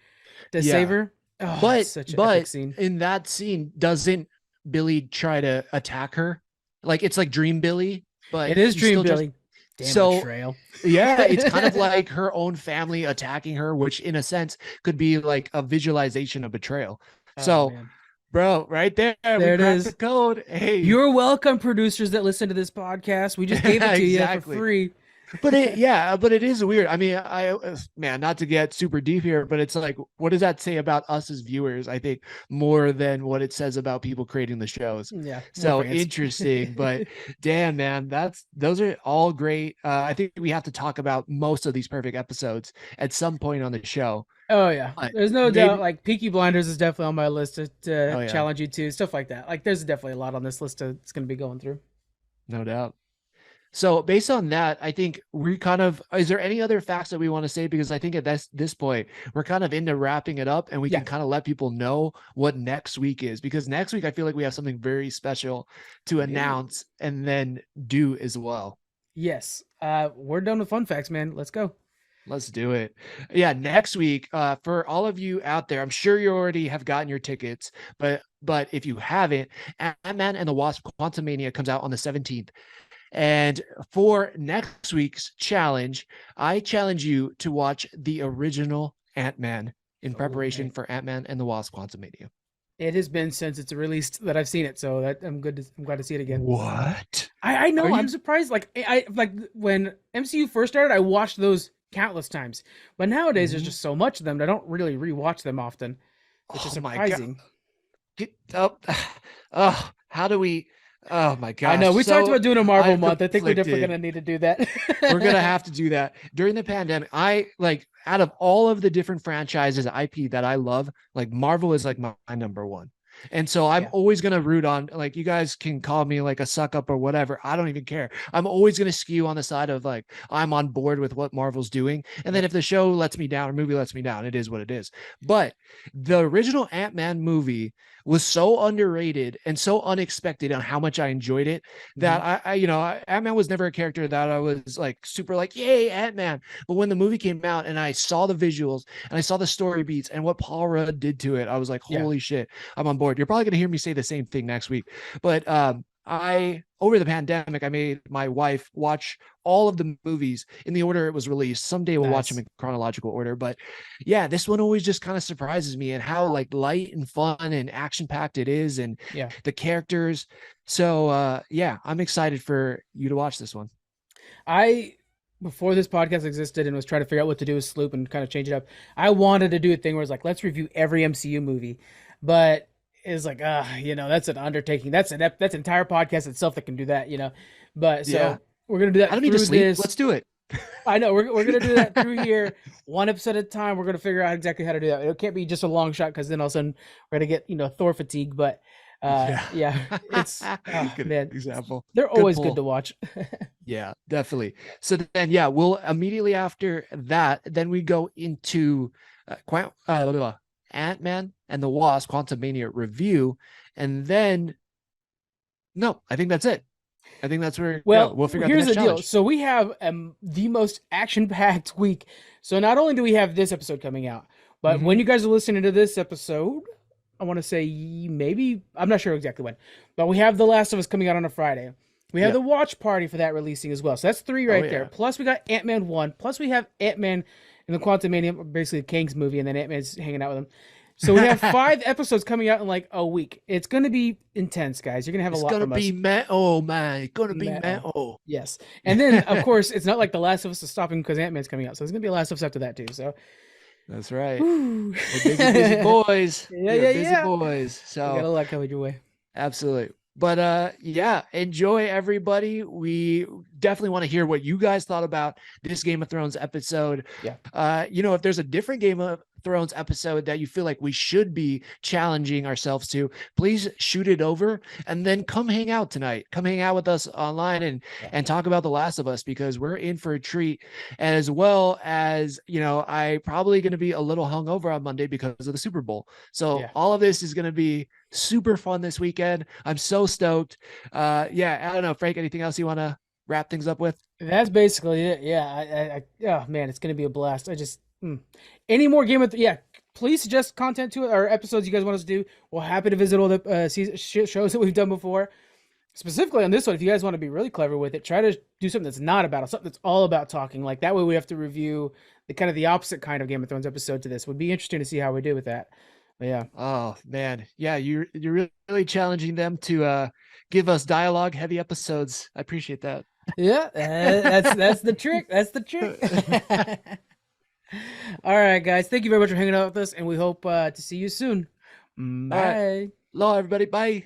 to save Yeah. her. Oh, it's But such an epic but scene. in that scene, doesn't Billy try to attack her? Like it's like Dream Billy, but It is he Dream still just Billy. Damn so betrayal. yeah, it's kind of like her own family attacking her, which in a sense could be like a visualization of betrayal. Oh So, man, bro, right there, we there it cracked the is. code. Hey, You're welcome, producers that listen to this podcast. We just gave it to you for exactly. free. But it, yeah, but it is weird. I mean, man, not to get super deep here, but it's like, what does that say about us as viewers? I think more than what it says about people creating the shows. Yeah, more So fans. interesting, but damn, man, those are all great. I think we have to talk about most of these perfect episodes at some point on the show. Oh yeah, But there's no doubt. maybe, Like Peaky Blinders is definitely on my list to oh yeah, challenge you to stuff like that. Like there's definitely a lot on this list it's going to be going through. no doubt. So based on that, I think we kind of, is there any other facts that we want to say? Because I think at this point, we're kind of into wrapping it up and we Yeah. can kind of let people know what next week is, because next week, I feel like we have something very special to We do. announce and then do as well. Yes. We're done with fun facts, man. Let's go. Let's do it. Yeah, next week, for all of you out there, I'm sure you already have gotten your tickets, but if you haven't, Ant-Man and the Wasp: Quantumania comes out on the 17th. And for next week's challenge, I challenge you to watch the original Ant-Man in Oh preparation man, for Ant-Man and the Wasp: Quantumania. it has been since it's released that I've seen it, so that I'm glad to see it again. What? I Are know I'm you? surprised. Like I like when MCU first started, I watched those countless times, but nowadays there's Mhm. just so much of them that I don't really rewatch them often, which is Oh my God. surprising. Get up. Oh, how do we? Oh my I know gosh. we talked So about doing a Marvel I'm month. I think we're definitely conflicted. gonna need to do that. We're gonna have to do that during the pandemic. I like, out of all of the different franchises IP that I love, like Marvel is like my number one. And so I'm Yeah, always gonna root on, like, you guys can call me like a suck up or whatever. I don't even care. I'm always gonna skew on the side of like I'm on board with what Marvel's doing. And then yep, if the show lets me down or movie lets me down, it is what it is. But the original Ant-Man movie was so underrated and so unexpected on how much I enjoyed it hmm, that Ant-Man was never a character that I was like super like, yay, Ant-Man. But when the movie came out and I saw the visuals and I saw the story beats and what Paul Rudd did to it, I was like, yeah. holy shit, I'm on board. You're probably going to hear me say the same thing next week. But I, over the pandemic, I made my wife watch all of the movies in the order it was released. Someday we'll watch them Nice. in chronological order. But yeah, this one always just kind of surprises me and how like light and fun and action packed it is, and Yeah, the characters. So yeah, I'm excited for you to watch this one. I before this podcast existed and was trying to figure out what to do with Sloop and kind of change it up. I wanted to do a thing where it's like let's review every MCU movie, but it's like that's an undertaking. That's an entire podcast itself that can do that, But Yeah, so we're gonna do I that don't need to through sleep. this. Let's do it. I know we're gonna do that through here, one episode at a time. We're gonna figure out exactly how to do that. It can't be just a long shot because then all of a sudden we're gonna get Thor fatigue. But Yeah. yeah, it's Good man, example. they're Good always good pull. to watch. Yeah, definitely. So then, yeah, we'll immediately after that, then we go into Ant-Man and the Wasp: Quantumania review, and then no, I think that's it. I think that's where we go. Well, We'll figure out the here's next the deal. challenge. So we have the most action-packed week. So not only do we have this episode coming out, but Mm-hmm. when you guys are listening to this episode, I want to say maybe I'm not sure exactly when, but we have The Last of Us coming out on a Friday. We have Yeah. the watch party for that releasing as well. So that's three Oh right there. yeah. Plus we got Ant-Man 1. Plus we have Ant-Man and the Quantumania, basically Kang's movie, and then Ant-Man's hanging out with him. So we have 5 episodes coming out in like a week. It's going to be intense, guys. You're going to have a It's lot gonna from us. be metal, man. It's gonna be Metal. metal. Yes. And then, of course, it's not like The Last of Us is stopping because Ant-Man's coming out. So there's going to be a Last of Us after that, too. So That's right. Whew. We're busy boys. Yeah, We are yeah, busy yeah. boys. We got So a lot coming your way. absolutely. But yeah, enjoy everybody. We definitely want to hear what you guys thought about this Game of Thrones episode. Yeah. If there's a different Game of Thrones episode that you feel like we should be challenging ourselves to, please shoot it over and then come hang out tonight. Come hang out with us online Yeah. and talk about The Last of Us, because we're in for a treat. As well as, I probably going to be a little hungover on Monday because of the Super Bowl. So Yeah. all of this is going to be super fun this weekend. I'm so stoked. Yeah, I don't know, Frank, anything else you want to wrap things up with? That's basically it. Yeah. Oh man, it's gonna be a blast. Any more yeah. Please suggest content to it or episodes you guys want us to do. We're happy to visit all the shows that we've done before. Specifically on this one, if you guys want to be really clever with it, try to do something that's not about something that's all about talking. Like that way, we have to review the opposite kind of Game of Thrones episode to this. Would be interesting to see how we do with that. But yeah, Oh man, yeah, you're really challenging them to give us dialogue heavy episodes. I appreciate that. yeah, that's the trick. That's the trick. All right, guys. Thank you very much for hanging out with us, and we hope to see you soon. All right, Bye. hello everybody, bye.